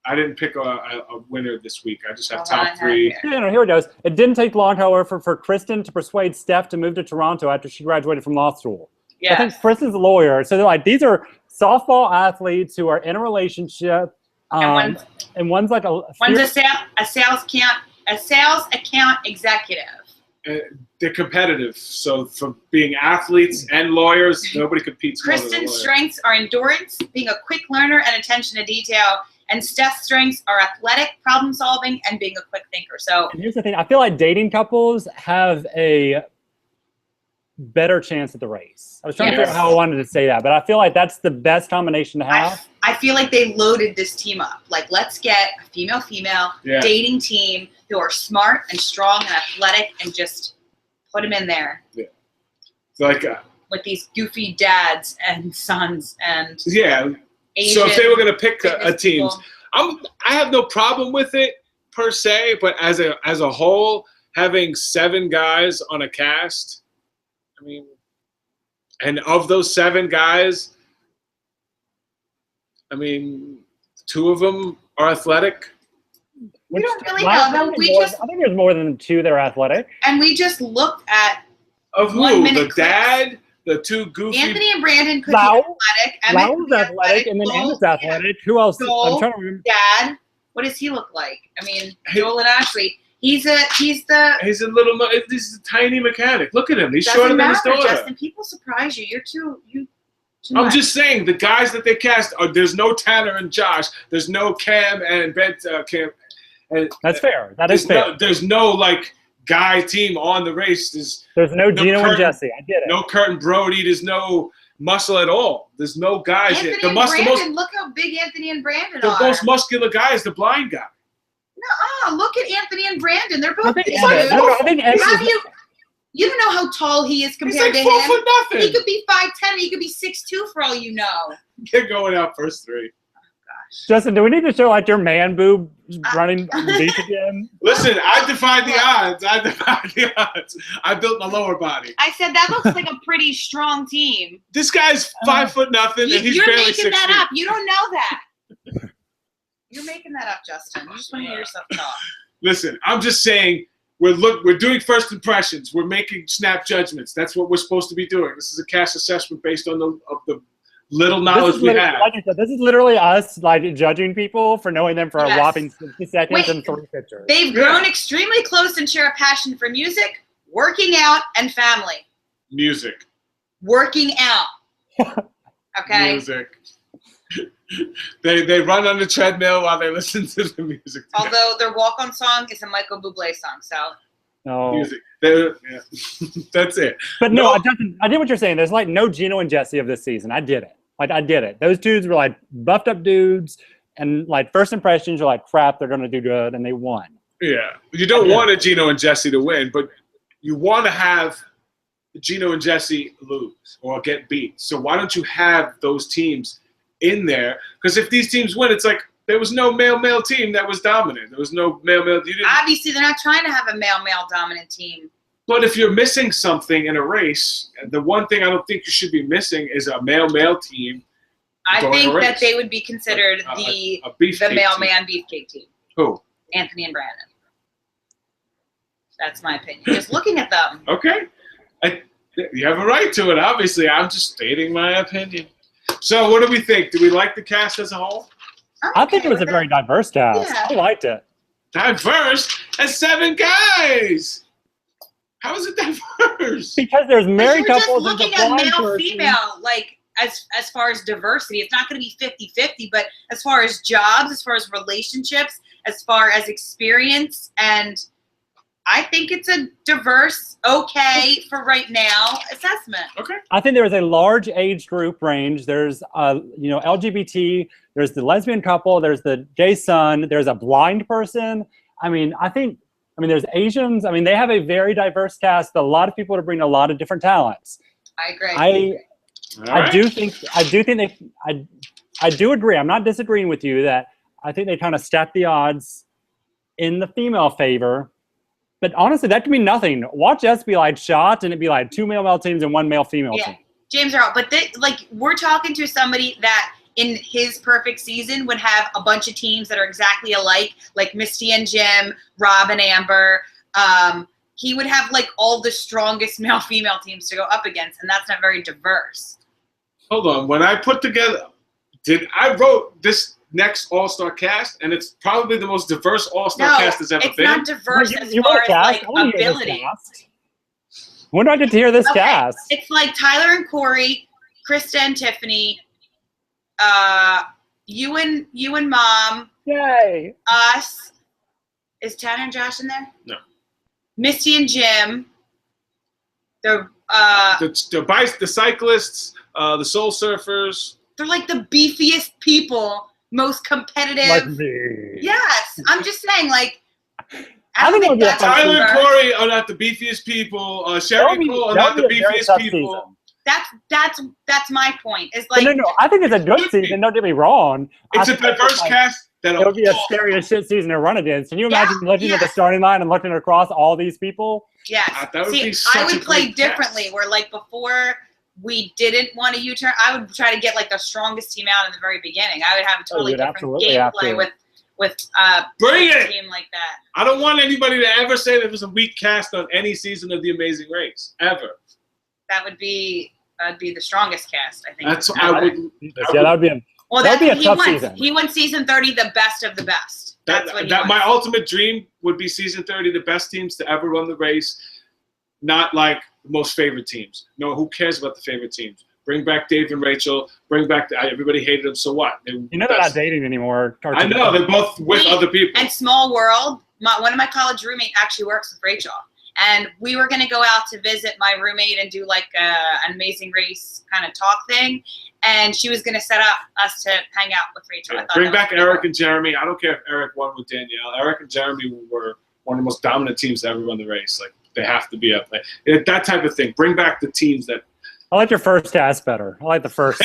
A: I didn't pick a winner this week. I just have top 3.
C: Here it goes. It didn't take long, however, for Kristen to persuade Steph to move to Toronto after she graduated from law school.
B: Yeah.
C: I think Kristen's a lawyer. So they're like, these are softball athletes who are in a relationship. And one's like
B: one's a sales account executive.
A: They're competitive. So for being athletes and lawyers, nobody competes.
B: Kristen's strengths are endurance, being a quick learner, and attention to detail. And Steph's strengths are athletic, problem solving, and being a quick thinker. So
C: and here's the thing. I feel like dating couples have a better chance at the race. I was trying to figure out how I wanted to say that, but I feel like that's the best combination to have.
B: I feel like they loaded this team up. Like, let's get a female-female dating team who are smart and strong and athletic and just put them in there.
A: Yeah. Like
B: with these goofy dads and sons and
A: Asian, so if they were going to pick a team, I have no problem with it per se, but as a whole, having 7 guys on a cast, I mean, and of those 7 guys, I mean, 2 of them are athletic.
B: We don't really know. I
C: think there's more than 2 that are athletic.
B: And we just looked at
A: of who? The dad, the 2 goofy.
B: Anthony and Brandon could be athletic.
C: Lau's athletic, and then Emmett's athletic. Who else?
B: Joel,
C: I'm trying to remember.
B: Dad, what does he look like? I mean, Joel and Ashley. He's a
A: tiny mechanic. Look at him. He's
B: shorter
A: than his daughter.
B: Justin, people surprise you. You're too
A: I'm just saying the guys that they cast are. There's no Tanner and Josh. There's no Cam and Ben. Cam. And
C: that's fair. That is fair.
A: There's no like guy team on the race.
C: There's no Gino and Jesse. I get it.
A: No Curtin Brody. There's no muscle at all. There's no guys.
B: Anthony and Brandon. Look how big Anthony and Brandon are.
A: The most muscular guy is the blind guy.
B: No, look at Anthony and Brandon. They're both big.
C: You
B: don't know how tall he is compared to him.
A: 4 foot nothing.
B: He could be 5'10", he could be 6'2" for all you know.
A: They're going out first 3.
B: Oh, gosh.
C: Justin, do we need to show like your man boob running on the beach again?
A: Listen, I defied the odds. I built my lower body.
B: I said that looks like a pretty strong team.
A: This guy's 5 foot nothing, and he's barely 6 feet.
B: You're making that up. You don't know that. You're making that up, Justin. You just want to hear yourself talk.
A: Listen, I'm just saying we're doing first impressions. We're making snap judgments. That's what we're supposed to be doing. This is a cast assessment based on the little knowledge we have.
C: Like I said, this is literally us like judging people for knowing them for a whopping 60 seconds and 3 pictures.
B: They've grown extremely close and share a passion for music, working out, and family.
A: Music.
B: Working out. Okay.
A: Music. They run on the treadmill while they listen to the music.
B: Although their walk-on song is a Michael Bublé song, so.
C: No.
A: Music. That's it.
C: But no, I did what you're saying. There's like no Gino and Jesse of this season. I did it. Like I did it. Those dudes were like buffed up dudes, and like first impressions are like crap. They're gonna do good, and they won.
A: Yeah, you don't want a Gino and Jesse to win, but you want to have Gino and Jesse lose or get beat. So why don't you have those teams in there? Because if these teams win, it's like there was no male team that was dominant. There was no male.
B: Obviously, they're not trying to have a male dominant team.
A: But if you're missing something in a race, the one thing I don't think you should be missing is a male team.
B: I think that they would be considered the mailman beefcake team.
A: Who?
B: Anthony and Brandon. That's my opinion. Just looking at them.
A: Okay. You have a right to it, obviously. I'm just stating my opinion. So what do we think? Do we like the cast as a whole?
C: I think it was a very diverse cast. Yeah. I liked it.
A: Diverse? That's 7 guys. How is it diverse?
C: Because there's married couples.
B: We're just looking at male-female, like, as far as diversity. It's not going to be 50-50, but as far as jobs, as far as relationships, as far as experience, and I think it's a diverse, okay for right now assessment.
A: Okay.
C: I think there is a large age group range. There's LGBT, there's the lesbian couple, there's the gay son, there's a blind person. There's Asians. I mean, they have a very diverse cast. A lot of people to bring a lot of different talents.
B: I agree.
C: I do think I do agree. I'm not disagreeing with you that I think they kind of stack the odds in the female favor. But honestly, that could mean nothing. Watch us be like shot, and it'd be like 2 male teams and 1 male-female team.
B: James Earl. But we're talking to somebody that in his perfect season would have a bunch of teams that are exactly alike, like Misty and Jim, Rob and Amber. He would have like all the strongest male-female teams to go up against, and that's not very diverse.
A: Hold on. When I put together, I wrote this next All-Star cast, and it's probably the most diverse All-Star cast that's ever been.
B: It's not diverse as far as like ability.
C: When do I get to hear this cast?
B: It's like Tyler and Corey, Krista and Tiffany, you and Mom.
C: Yay.
B: Us. Is Tanya and Josh in there?
A: No.
B: Misty and Jim. The
A: cyclists, the soul surfers.
B: They're like the beefiest people, most competitive.
C: Like me.
B: Yes, I'm just saying, like,
C: I don't think that's
A: Tyler and Corey are not the beefiest people. Sherry and Cole are not the beefiest people.
B: That's my point. Is like
C: no. I think it's a good season. Don't get me wrong.
A: It's a diverse cast.
C: It'll be a scary as shit season to run against. Can you imagine looking at the starting line and looking across all these people?
B: Yes.
A: That would be such
B: I would
A: a
B: play
A: great
B: differently.
A: cast.
B: Where like before we didn't want a U-turn, I would try to get like the strongest team out in the very beginning. I would have a totally different gameplay with
A: Bring
B: a
A: it!
B: team like that.
A: I don't want anybody to ever say there was a weak cast on any season of The Amazing Race ever.
B: That'd be the strongest cast, I think.
A: That's what I would.
C: That would be a.
B: Well,
C: that'd be a tough season.
B: He won season 30, the best of the best. That's what he wants.
A: My ultimate dream would be season 30, the best teams to ever run the race, not like the most favorite teams. No, who cares about the favorite teams? Bring back Dave and Rachel. Bring back everybody hated them. So what?
C: They're not dating anymore.
A: I know they're both with other people.
B: And Small World. One of my college roommates actually works with Rachel. And we were going to go out to visit my roommate and do like an Amazing Race kind of talk thing. And she was going to set up us to hang out with Rachel.
A: Yeah, bring back Eric and Jeremy. I don't care if Eric won with Danielle. Eric and Jeremy were one of the most dominant teams to ever run the race. Like, they have to be up there. That type of thing. Bring back the teams that.
C: I like your first cast better. I like the first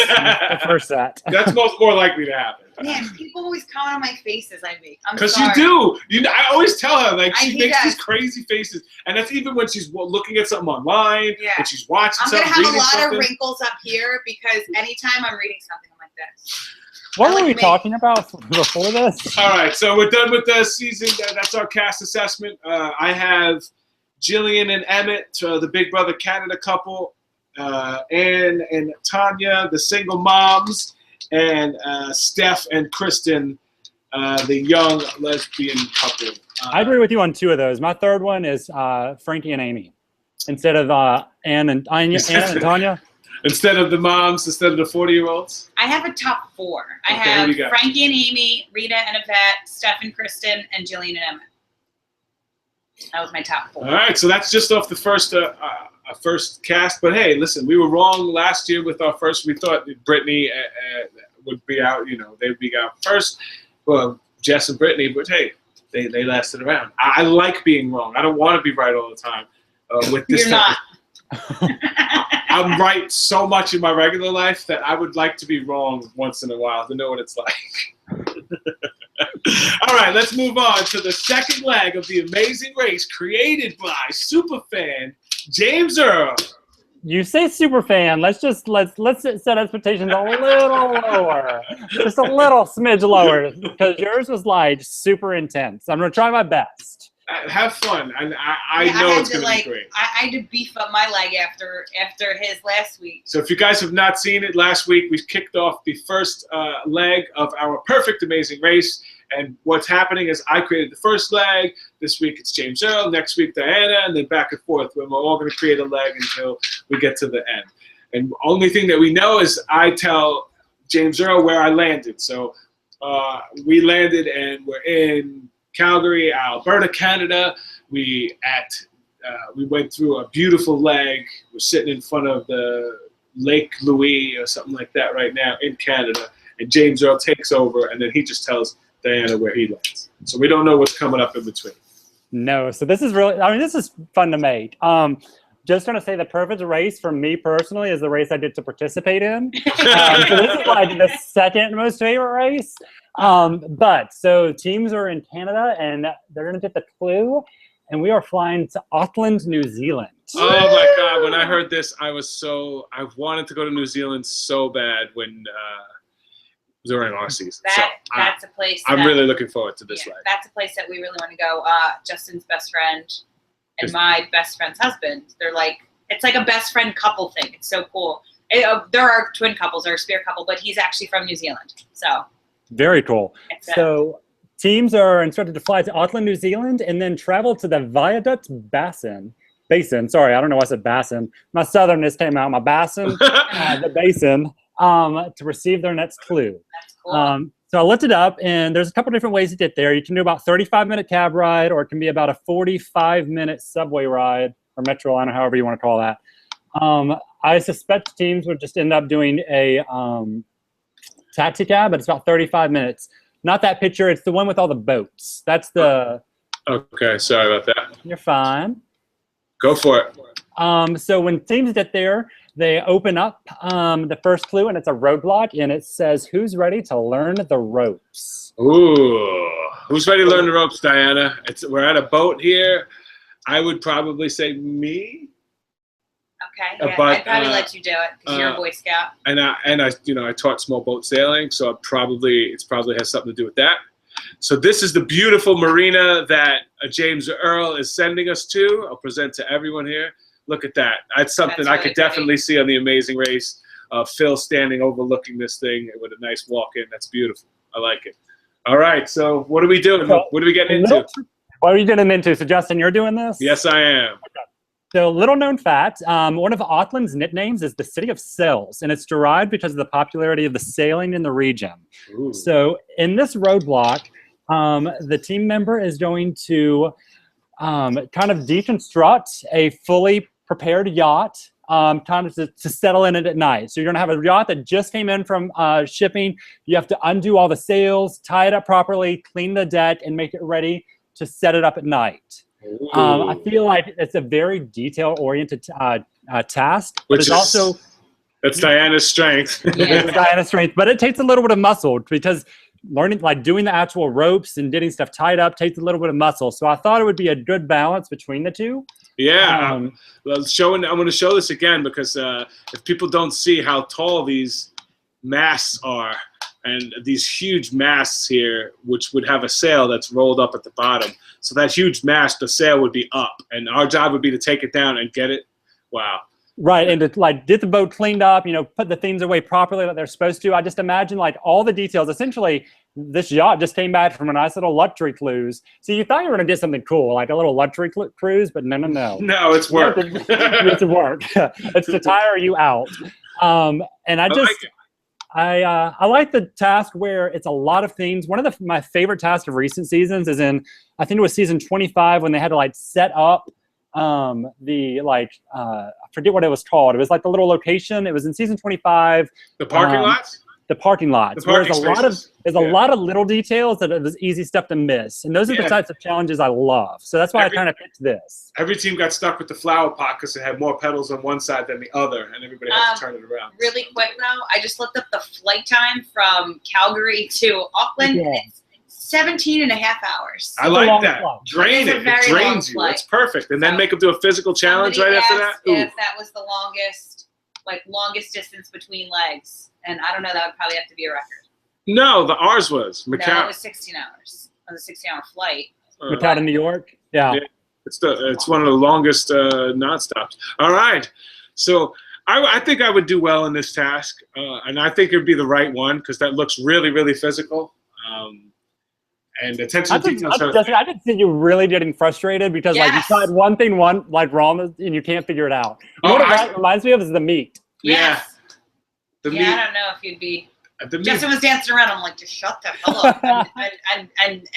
C: set.
A: That's more likely to happen.
B: Man, people always comment on my faces I make.
A: Because you do. I always tell her, like, she makes these crazy faces. And that's even when she's looking at something online, when she's watching something,
B: I'm going to have a lot of wrinkles up here because anytime I'm reading something, I'm like this.
C: What were we talking about before this?
A: All right, so we're done with the season. That's our cast assessment. I have Jillian and Emmett, the Big Brother Canada couple, Anne and Tanya, the single moms, and Steph and Kristen, the young lesbian couple.
C: I agree with you on 2 of those. My third one is Frankie and Amy, instead of Anne and Tanya.
A: Instead of the moms, instead of the 40-year-olds?
B: I have a top 4. I have Frankie and Amy, Rita and Yvette, Steph and Kristen, and Jillian and Emmett. That was my top 4.
A: All right, so that's just off the first cast. But hey, listen, we were wrong last year with our first. We thought Brittany would be out. They'd be out first. Well, Jess and Brittany, but hey, they lasted around. I like being wrong. I don't want to be right all the time. With this,
B: you're not.
A: I'm right so much in my regular life that I would like to be wrong once in a while to know what it's like. All right, let's move on to the second leg of The Amazing Race, created by superfan James Earl.
C: You say superfan. Let's set expectations a little lower, just a little smidge lower, because yours was like super intense. I'm gonna try my best.
A: Have fun, and I know it's gonna be great.
B: I had to beef up my leg after his last week.
A: So if you guys have not seen it, last week we kicked off the first leg of our perfect Amazing Race. And what's happening is I created the first leg. This week it's James Earl. Next week Diana, and then back and forth. We're all going to create a leg until we get to the end. And the only thing that we know is I tell James Earl where I landed. So we landed, and we're in Calgary, Alberta, Canada. We went through a beautiful leg. We're sitting in front of the Lake Louise or something like that right now in Canada. And James Earl takes over, and then he just tells Diana where he lands. So we don't know what's coming up in between.
C: No, so this is really, this is fun to make. just going to say the perfect race for me personally is the race I get to participate in. So this is like the second most favorite race. But so teams are in Canada and they're going to get the clue. And we are flying to Auckland, New Zealand.
A: Oh my God! When I heard this, I wanted to go to New Zealand so bad when during our season.
B: That's a place.
A: I'm really looking forward to this ride.
B: That's a place that we really want to go. Justin's best friend and my best friend's husband. They're like, it's like a best friend couple thing. It's so cool. There are twin couples or a spear couple, but he's actually from New Zealand. So
C: very cool. So teams are instructed to fly to Auckland, New Zealand, and then travel to the Viaduct Basin. Sorry, I don't know why I said basin. My southernness came out. My basin, the basin, to receive their next clue.
B: That's cool.
C: So I looked it up, and there's a couple different ways to get there. You can do about 35-minute cab ride, or it can be about a 45-minute subway ride, or metro line, or however you want to call that. I suspect teams would just end up doing a taxi cab, but it's about 35 minutes. Not that picture. It's the one with all the boats. That's the...
A: Okay, sorry about that.
C: You're fine.
A: Go for it.
C: So when teams get there, they open up the first clue, and it's a roadblock, and it says, "Who's ready to learn the ropes?"
A: Ooh, who's ready to learn the ropes, Diana? We're at a boat here. I would probably say me.
B: Okay, yeah, I'd probably let you do it because you're a Boy Scout.
A: And I taught small boat sailing, so it probably has something to do with that. So this is the beautiful marina that James Earl is sending us to. I'll present to everyone here. Look at that. That's something I could definitely see on The Amazing Race. Phil standing overlooking this thing with a nice walk-in. That's beautiful. I like it. All right, so what are we doing? What are we getting into?
C: What are you getting into? So Justin, you're doing this?
A: Yes, I am.
C: Okay. So little known fact, one of Auckland's nicknames is the City of Sails, and it's derived because of the popularity of the sailing in the region.
A: Ooh.
C: So in this roadblock, the team member is going to kind of deconstruct a fully prepared yacht kind of to settle in it at night. So you're going to have a yacht that just came in from shipping. You have to undo all the sails, tie it up properly, clean the deck, and make it ready to set it up at night. I feel like it's a very detail-oriented task.
A: Which is
C: also...
A: That's Diana's strength.
C: Yeah, it's Diana's strength, but it takes a little bit of muscle because doing the actual ropes and getting stuff tied up takes a little bit of muscle. So I thought it would be a good balance between the two.
A: Yeah, I'm going to show this again because if people don't see how tall these masts are, and these huge masts here, which would have a sail that's rolled up at the bottom. So that huge mast, the sail would be up, and our job would be to take it down and get it. Wow.
C: Right, and to get the boat cleaned up, put the things away properly that they're supposed to. I just imagine all the details. Essentially, this yacht just came back from a nice little luxury cruise. So you thought you were going to get something cool, like a little luxury cruise, but no.
A: No, it's work.
C: It's work. It's to tire you out. And I like the task where it's a lot of things. One of my favorite tasks of recent seasons is in, I think it was season 25 when they had to set up I forget what it was called. It was like the little location. It was in season 25.
A: The parking lots?
C: The parking lots. There's a lot of little details that it was easy stuff to miss. And those are the types of challenges I love. So that's why I kind of picked this.
A: Every team got stuck with the flower pot because it had more petals on one side than the other, and everybody had to turn it around.
B: Really quick, though, I just looked up the flight time from Calgary to Auckland.
C: Yeah.
B: It's 17 and a half hours.
A: I like that. It drains you. It's perfect. And then make them do a physical challenge right after that.
B: If that was the longest distance between legs. And I don't know, that would probably have to be a record.
A: No, ours was.
B: No, it was 16 hours. It was a 16-hour flight.
C: Macau to New York? Yeah.
A: It's one of the longest nonstops. All right. So I think I would do well in this task. And I think it would be the right one because that looks really, really physical. And attention to detail.
C: I did see you really getting frustrated because you tried one thing wrong and you can't figure it out. You know what it reminds me of is the meat.
B: Yes. I don't know if you'd be. Justin was dancing around. I'm like, just shut the hell up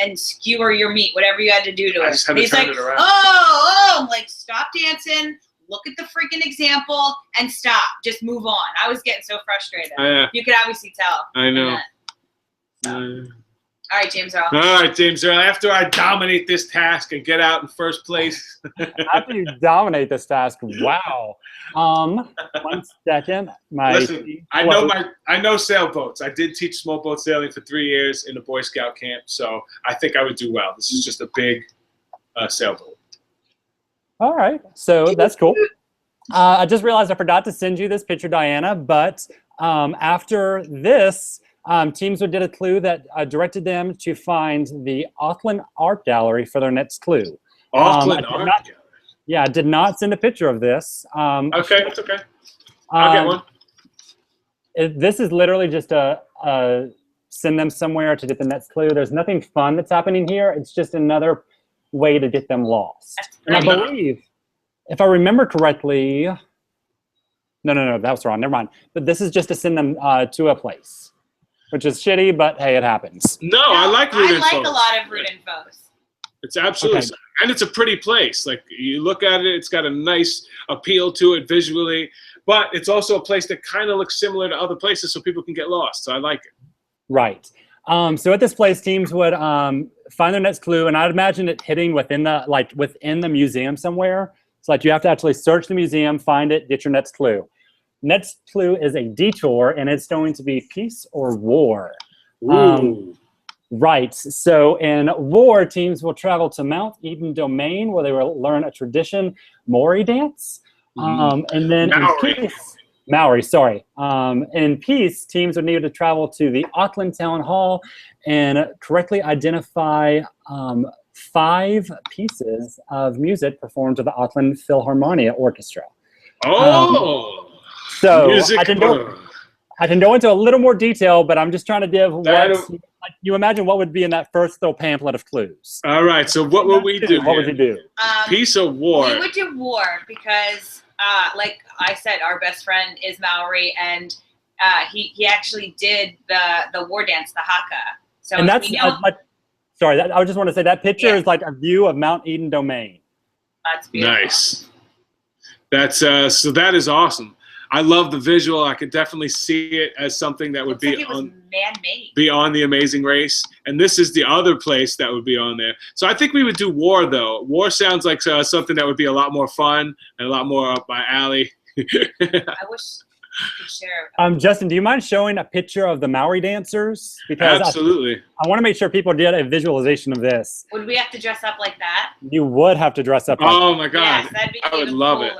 B: and skewer your meat, whatever you had to do to it. He's like, oh, I'm like, stop dancing. Look at the freaking example and stop. Just move on. I was getting so frustrated. You could obviously tell.
A: I know.
B: All right, James Earl.
A: All right, James Earl. After I dominate this task and get out in first place.
C: After you dominate this task, wow. 1 second.
A: Listen, I know sailboats. I did teach small boat sailing for 3 years in a Boy Scout camp, so I think I would do well. This is just a big sailboat.
C: All right, so that's cool. I just realized I forgot to send you this picture, Diana, but after this, teams did a clue that directed them to find the Auckland Art Gallery for their next clue.
A: Auckland Art Gallery?
C: Yeah, I did not send a picture of this.
A: Okay, that's okay. I'll get one.
C: This is literally just a send them somewhere to get the next clue. There's nothing fun that's happening here. It's just another way to get them lost. And I believe, if I remember correctly, no, that was wrong. Never mind. But this is just to send them to a place, which is shitty, but hey, it happens.
A: No, I like root infos.
B: I like a lot of root infos.
A: It's absolutely, okay. And it's a pretty place. Like, you look at it, it's got a nice appeal to it visually, but it's also a place that kind of looks similar to other places, so people can get lost. So I like it.
C: Right. So at this place, teams would find their next clue, and I'd imagine it hitting within the museum somewhere. So like you have to actually search the museum, find it, get your next clue. Next clue is a detour, and it's going to be peace or war.
A: Ooh.
C: Right. So in war, teams will travel to Mount Eden Domain, where they will learn a tradition, Maori dance. And then Maori, sorry. In peace, teams would need to travel to the Auckland Town Hall and correctly identify 5 pieces of music performed to the Auckland Philharmonia Orchestra.
A: Oh!
C: So I can go into a little more detail, but I'm just trying to give you imagine what would be in that first little pamphlet of clues.
A: All right, so what would we do?
C: What would you do?
B: Peace or war? We would do war because, like I said, our best friend is Maori, and he actually did the war dance, the haka. So
C: and that's sorry. I just want to say that picture is like a view of Mount Eden Domain.
B: That's beautiful.
A: Nice. That's so that is awesome. I love the visual. I could definitely see it as something that would be on the Amazing Race. And this is the other place that would be on there. So I think we would do war, though. War sounds like something that would be a lot more fun and a lot more up my alley.
B: I wish you could share.
C: Justin, do you mind showing a picture of the Maori dancers? Because
A: absolutely.
C: I want to make sure people get a visualization of this.
B: Would we have to dress up like that?
C: You would have to dress up like that.
A: Oh, my God.
B: Yes, that'd be
A: I would love it.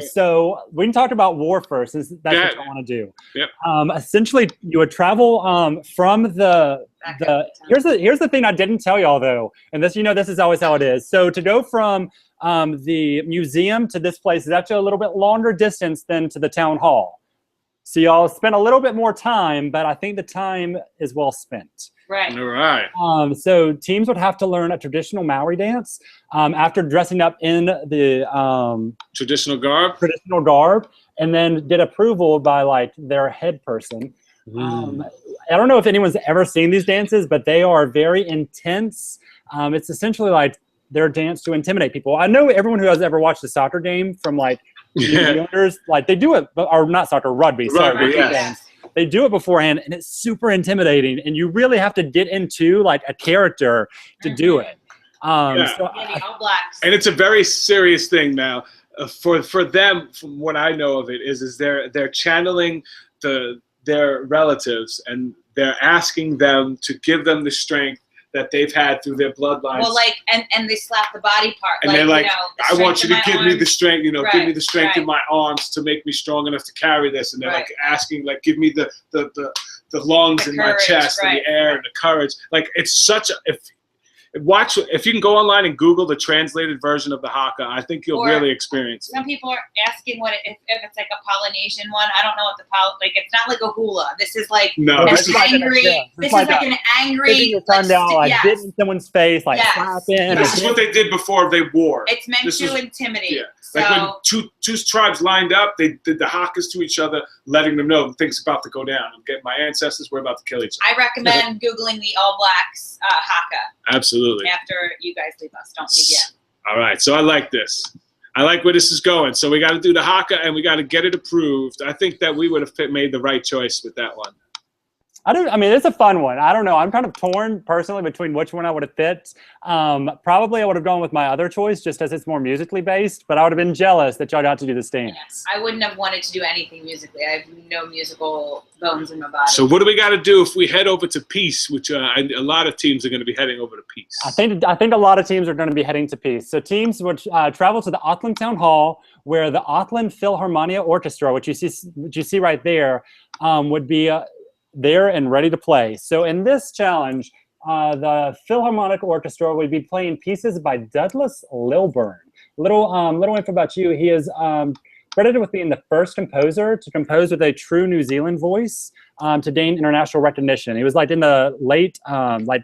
C: So we can talk about war first. That's what I want to do.
A: Yep.
C: Essentially, you would travel from the here's the thing I didn't tell y'all though, and this this is always how it is. So to go from the museum to this place is actually a little bit longer distance than to the town hall. So y'all spent a little bit more time, but I think the time is well spent.
B: Right.
A: All right.
C: So teams would have to learn a traditional Maori dance after dressing up in the
A: traditional garb, and then get approval by like their head person. I don't know if anyone's ever seen these dances, but they are very intense. It's essentially like their dance to intimidate people. I know everyone who has ever watched a soccer game from like New Zealanders, like they do it, or not soccer, rugby. Sorry, they do it beforehand, and it's super intimidating, and you really have to get into like a character to do it.
B: The All Blacks.
A: And it's a very serious thing now. For them, from what I know of it, is they're channeling their relatives, and they're asking them to give them the strength that they've had through their bloodlines.
B: Well, like, and they slap the body part.
A: And they're like, I want you to give me the strength, give me the strength in my arms to make me strong enough to carry this. And they're like asking, like, give me the lungs in my chest and the air and the courage. Like, it's such a, if you can go online and Google the translated version of the haka, I think you'll really experience it.
B: Some people are asking if it's like a Polynesian one. I don't know what it's not like a hula. This is like an angry. This is like an angry.
C: Get in someone's face, like slapping.
A: This is what they did before they war.
B: It's meant to intimidate.
A: Yeah. Like when two tribes lined up, they did the hakas to each other, letting them know things about to go down. I'm getting my ancestors, we're about to kill each other.
B: I recommend Googling the All Blacks haka.
A: Absolutely.
B: After you guys leave us, don't leave yet.
A: All right, so I like this. I like where this is going. So we got to do the haka, and we got to get it approved. I think that we would have made the right choice with that one.
C: I mean, it's a fun one. I don't know. I'm kind of torn personally between which one I would have fit. Probably I would have gone with my other choice just as it's more musically based, but I would have been jealous that y'all got to do this dance.
B: Yes, I wouldn't have wanted to do anything musically. I have no musical bones in my body.
A: So what do we got to do if we head over to Peace, which a lot of teams are going to be heading over to Peace?
C: I think a lot of teams are going to be heading to Peace. So teams would travel to the Auckland Town Hall, where the Auckland Philharmonia Orchestra, which you see right there, would be there and ready to play. So in this challenge, the Philharmonic Orchestra would be playing pieces by Douglas Lilburn. Little info about you. He is credited with being the first composer to compose with a true New Zealand voice to gain international recognition. He was like in the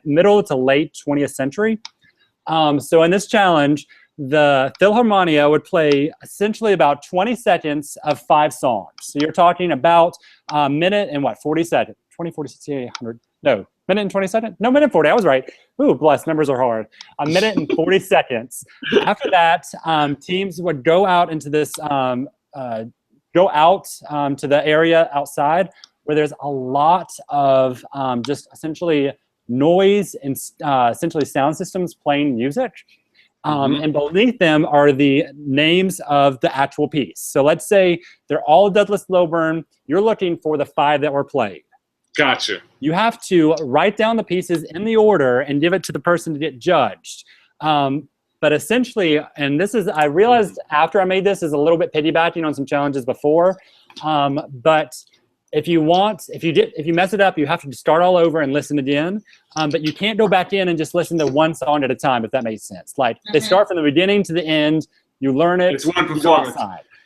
C: middle to late 20th century. So in this challenge, the Philharmonia would play essentially about 20 seconds of 5 songs. So you're talking about a minute and 40 seconds? 20, 40, 60, 100. No, minute and 20 seconds? No, minute and 40. I was right. Ooh, bless, numbers are hard. A minute and 40 seconds. After that, teams would go out into this, to the area outside where there's a lot of just essentially noise and essentially sound systems playing music. And beneath them are the names of the actual piece. So let's say they're all Douglas Lilburn. You're looking for the 5 that were played.
A: Gotcha.
C: You have to write down the pieces in the order and give it to the person to get judged. But essentially, and this is, I realized after I made this is a little bit piggybacking on some challenges before. But if you mess it up, you have to start all over and listen again. But you can't go back in and just listen to one song at a time, if that makes sense. Like they start from the beginning to the end. You learn it.
A: It's one performance.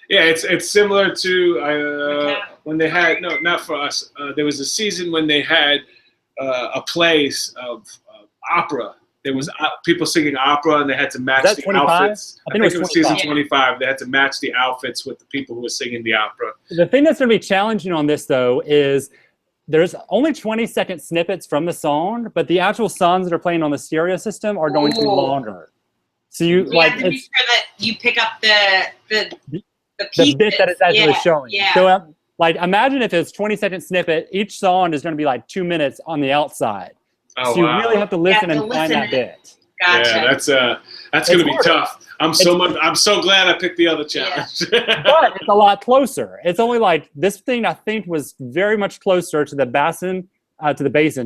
A: Yeah, it's similar to when they had not for us. There was a season when they had a play of opera. There was people singing opera, and they had to match the 25? Outfits. I think it was season 25. They had to match the outfits with the people who were singing the opera.
C: The thing that's going to be challenging on this, though, is there's only 20-second snippets from the song, but the actual songs that are playing on the stereo system are going to be longer. So you have to be
B: sure that you pick up the
C: bit that it's actually showing. Yeah. So, imagine if it's 20-second snippet, each song is going to be like 2 minutes on the outside.
A: Oh,
C: so you really have to listen and find that bit.
B: Gotcha.
A: Yeah, that's going to be tough. I'm so glad I picked the other challenge.
C: Yeah. But it's a lot closer. It's only like this thing I think was very much closer to the basin.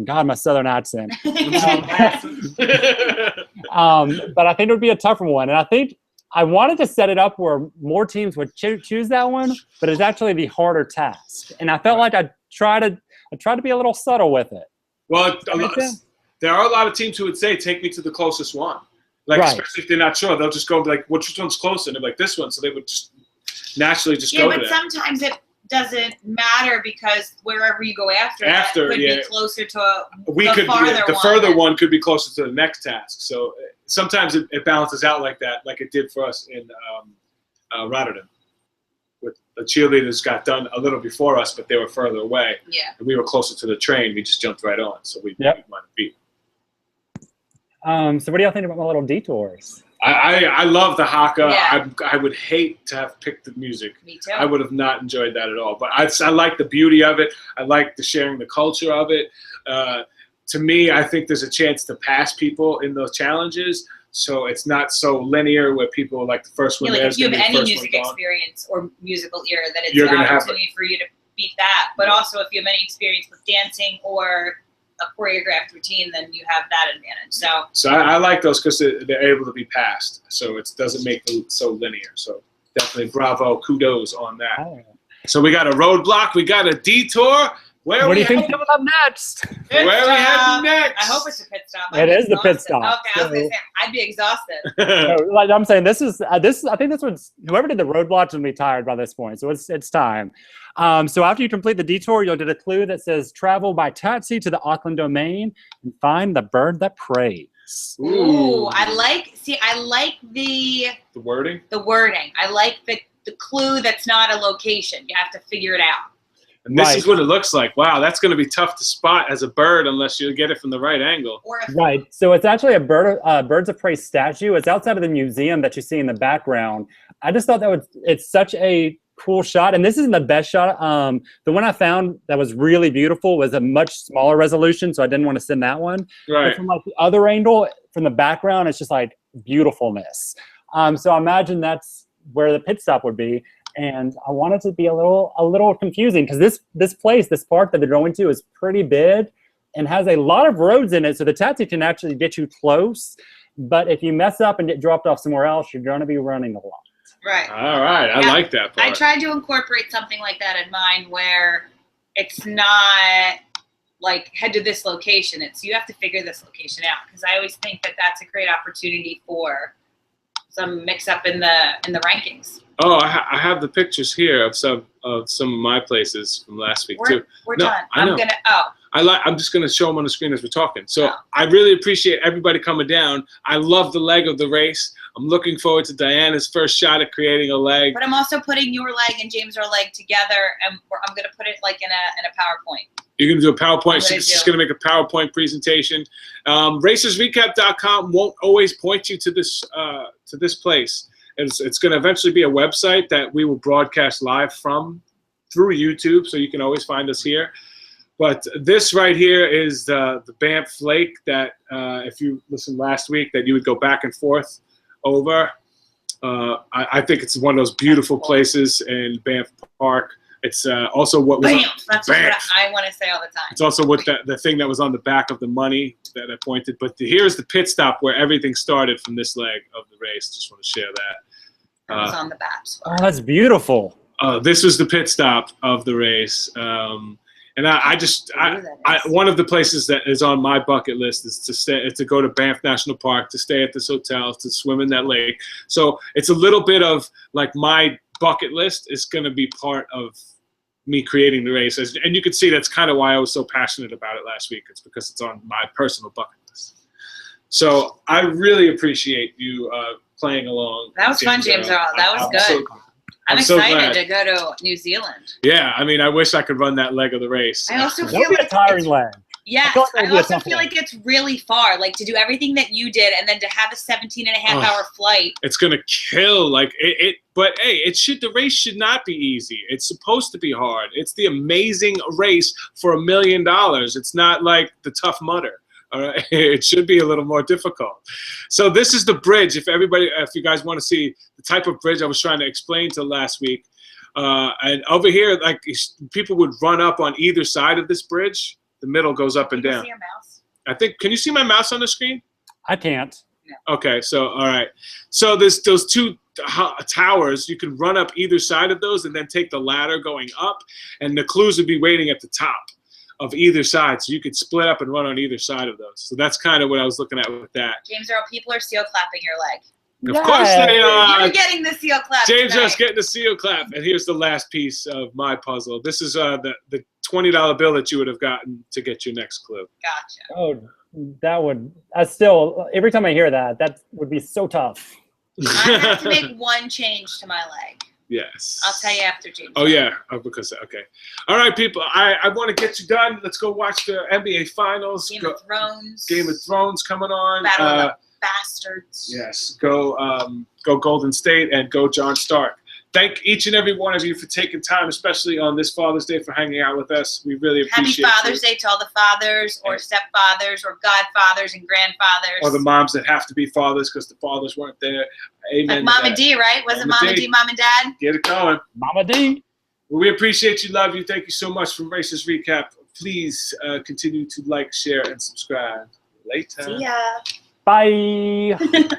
C: God, my southern accent. But I think it would be a tougher one, and I think I wanted to set it up where more teams would choose that one, but it's actually the harder task. And I felt like I tried to be a little subtle with it.
A: Well, there are a lot of teams who would say, "Take me to the closest one." Especially if they're not sure, they'll just go like, "Which one's closer?" And they're like, "This one." So they would just naturally just go to that.
B: Yeah, but sometimes it doesn't matter because wherever you go after that could be closer to the
A: further one could be closer to the next task. So sometimes it balances out like that, like it did for us in Rotterdam. With the cheerleaders got done a little before us, but they were further away. Yeah. And we were closer to the train. We just jumped right on, so we might beat.
C: So what do y'all think about my little detours?
A: I love the haka. Yeah. I would hate to have picked the music.
B: Me too.
A: I would have not enjoyed that at all. But I like the beauty of it. I like the sharing the culture of it. To me, I think there's a chance to pass people in those challenges. So it's not so linear where people like the first one.
B: If you have any music experience or musical ear, then it's an opportunity for you to beat that. But also if you have any experience with dancing or a choreographed routine, then you have that advantage. So
A: I like those because they're able to be passed. So it doesn't make it so linear. So definitely bravo, kudos on that. Oh. So we got a roadblock, we got a detour.
C: What do you think's coming up next?
A: Where are we heading next?
B: I hope it's a pit stop.
C: It is the pit stop.
B: Okay, I was gonna say I'd be exhausted.
C: Like I'm saying, this is I think this one's whoever did the roadblocks will be tired by this point, so it's time. So after you complete the detour, you'll get a clue that says travel by taxi to the Auckland domain and find the bird that prays.
B: Ooh, I like the
A: wording.
B: The wording. I like the clue that's not a location. You have to figure it out.
A: And this is what it looks like. Wow, that's going to be tough to spot as a bird unless you get it from the right angle.
C: Right. So it's actually a birds of prey statue. It's outside of the museum that you see in the background. I just thought it's such a cool shot. And this isn't the best shot. The one I found that was really beautiful was a much smaller resolution, so I didn't want to send that one.
A: Right.
C: But from like the other angle, from the background, it's just like beautifulness. So I imagine that's where the pit stop would be. And I want it to be a little confusing because this park that they're going to is pretty big and has a lot of roads in it. So the taxi can actually get you close. But if you mess up and get dropped off somewhere else, you're going to be running a lot.
B: Right.
A: All right. I like that part.
B: I tried to incorporate something like that in mine where it's not like head to this location. It's you have to figure this location out because I always think that that's a great opportunity for some mix up in the rankings.
A: Oh, I have the pictures here of some of my places from last week too.
B: We're done.
A: I'm just gonna show them on the screen as we're talking. So I really appreciate everybody coming down. I love the leg of the race. I'm looking forward to Diana's first shot at creating a leg.
B: But I'm also putting your leg and James' leg together, and I'm gonna put it like in a PowerPoint.
A: You're going to do a PowerPoint. She's going to make a PowerPoint presentation. Racersrecap.com won't always point you to this place. It's going to eventually be a website that we will broadcast live from through YouTube, so you can always find us here. But this right here is the Banff Lake that, if you listened last week, that you would go back and forth over. I think it's one of those beautiful places in Banff Park. It's also what was
B: that's what I want to say all the time.
A: It's also what the thing that was on the back of the money that I pointed. But here's the pit stop where everything started from this leg of the race. Just want to share that.
B: That was on the back.
C: Oh, that's beautiful.
A: This was the pit stop of the race. And I one of the places that is on my bucket list is to go to Banff National Park, to stay at this hotel, to swim in that lake. So it's a little bit of like my bucket list is going to be part of me creating the race. And you can see that's kind of why I was so passionate about it last week. It's because it's on my personal bucket list. So I really appreciate you playing along.
B: That was fun, James Earl. That was good. I'm excited to go to New Zealand.
A: Yeah, I mean, I wish I could run that leg of the race.
B: I also feel
C: like a tiring leg.
B: Yeah, I also feel like it's really far. Like to do everything that you did and then to have a 17-and-a-half-hour flight. It's
A: gonna kill. Like it. But hey, the race should not be easy. It's supposed to be hard. It's the amazing race for $1 million. It's not like the Tough Mudder. All right, it should be a little more difficult. So this is the bridge. If you guys want to see the type of bridge I was trying to explain to last week, and over here, like people would run up on either side of this bridge. The middle goes up and down.
B: Can you see your mouse?
A: Can you see my mouse on the screen?
C: I can't.
B: No.
A: Okay, so all right. So there's those two towers. You can run up either side of those and then take the ladder going up, and the clues would be waiting at the top of either side, so you could split up and run on either side of those. So that's kind of what I was looking at with that.
B: James Earl, people are seal clapping your leg.
A: Of course they are.
B: You're getting the seal clap.
A: James Earl's getting the seal clap. And here's the last piece of my puzzle. This is the $20 bill that you would have gotten to get your next clue.
B: Gotcha.
C: Oh, every time I hear that would be so tough.
B: I have to make one change to my leg.
A: Yes.
B: I'll tell you after, James.
A: Oh, yeah. Okay. All right, people. I want to get you done. Let's go watch the NBA Finals.
B: Game of Thrones.
A: Game of Thrones coming on.
B: Battle of the Bastards.
A: Yes. Go Golden State and go John Stark. Thank each and every one of you for taking time, especially on this Father's Day, for hanging out with us. We really appreciate it.
B: Happy Father's Day to all the fathers or stepfathers or godfathers and grandfathers.
A: Or the moms that have to be fathers because the fathers weren't there. Amen.
B: Like Mama D, right? Was it Mama D, Mom and Dad?
A: Get it going.
C: Mama D.
A: Well, we appreciate you, love you. Thank you so much from Racers Recap. Please continue to like, share, and subscribe. Later.
B: See ya.
C: Bye.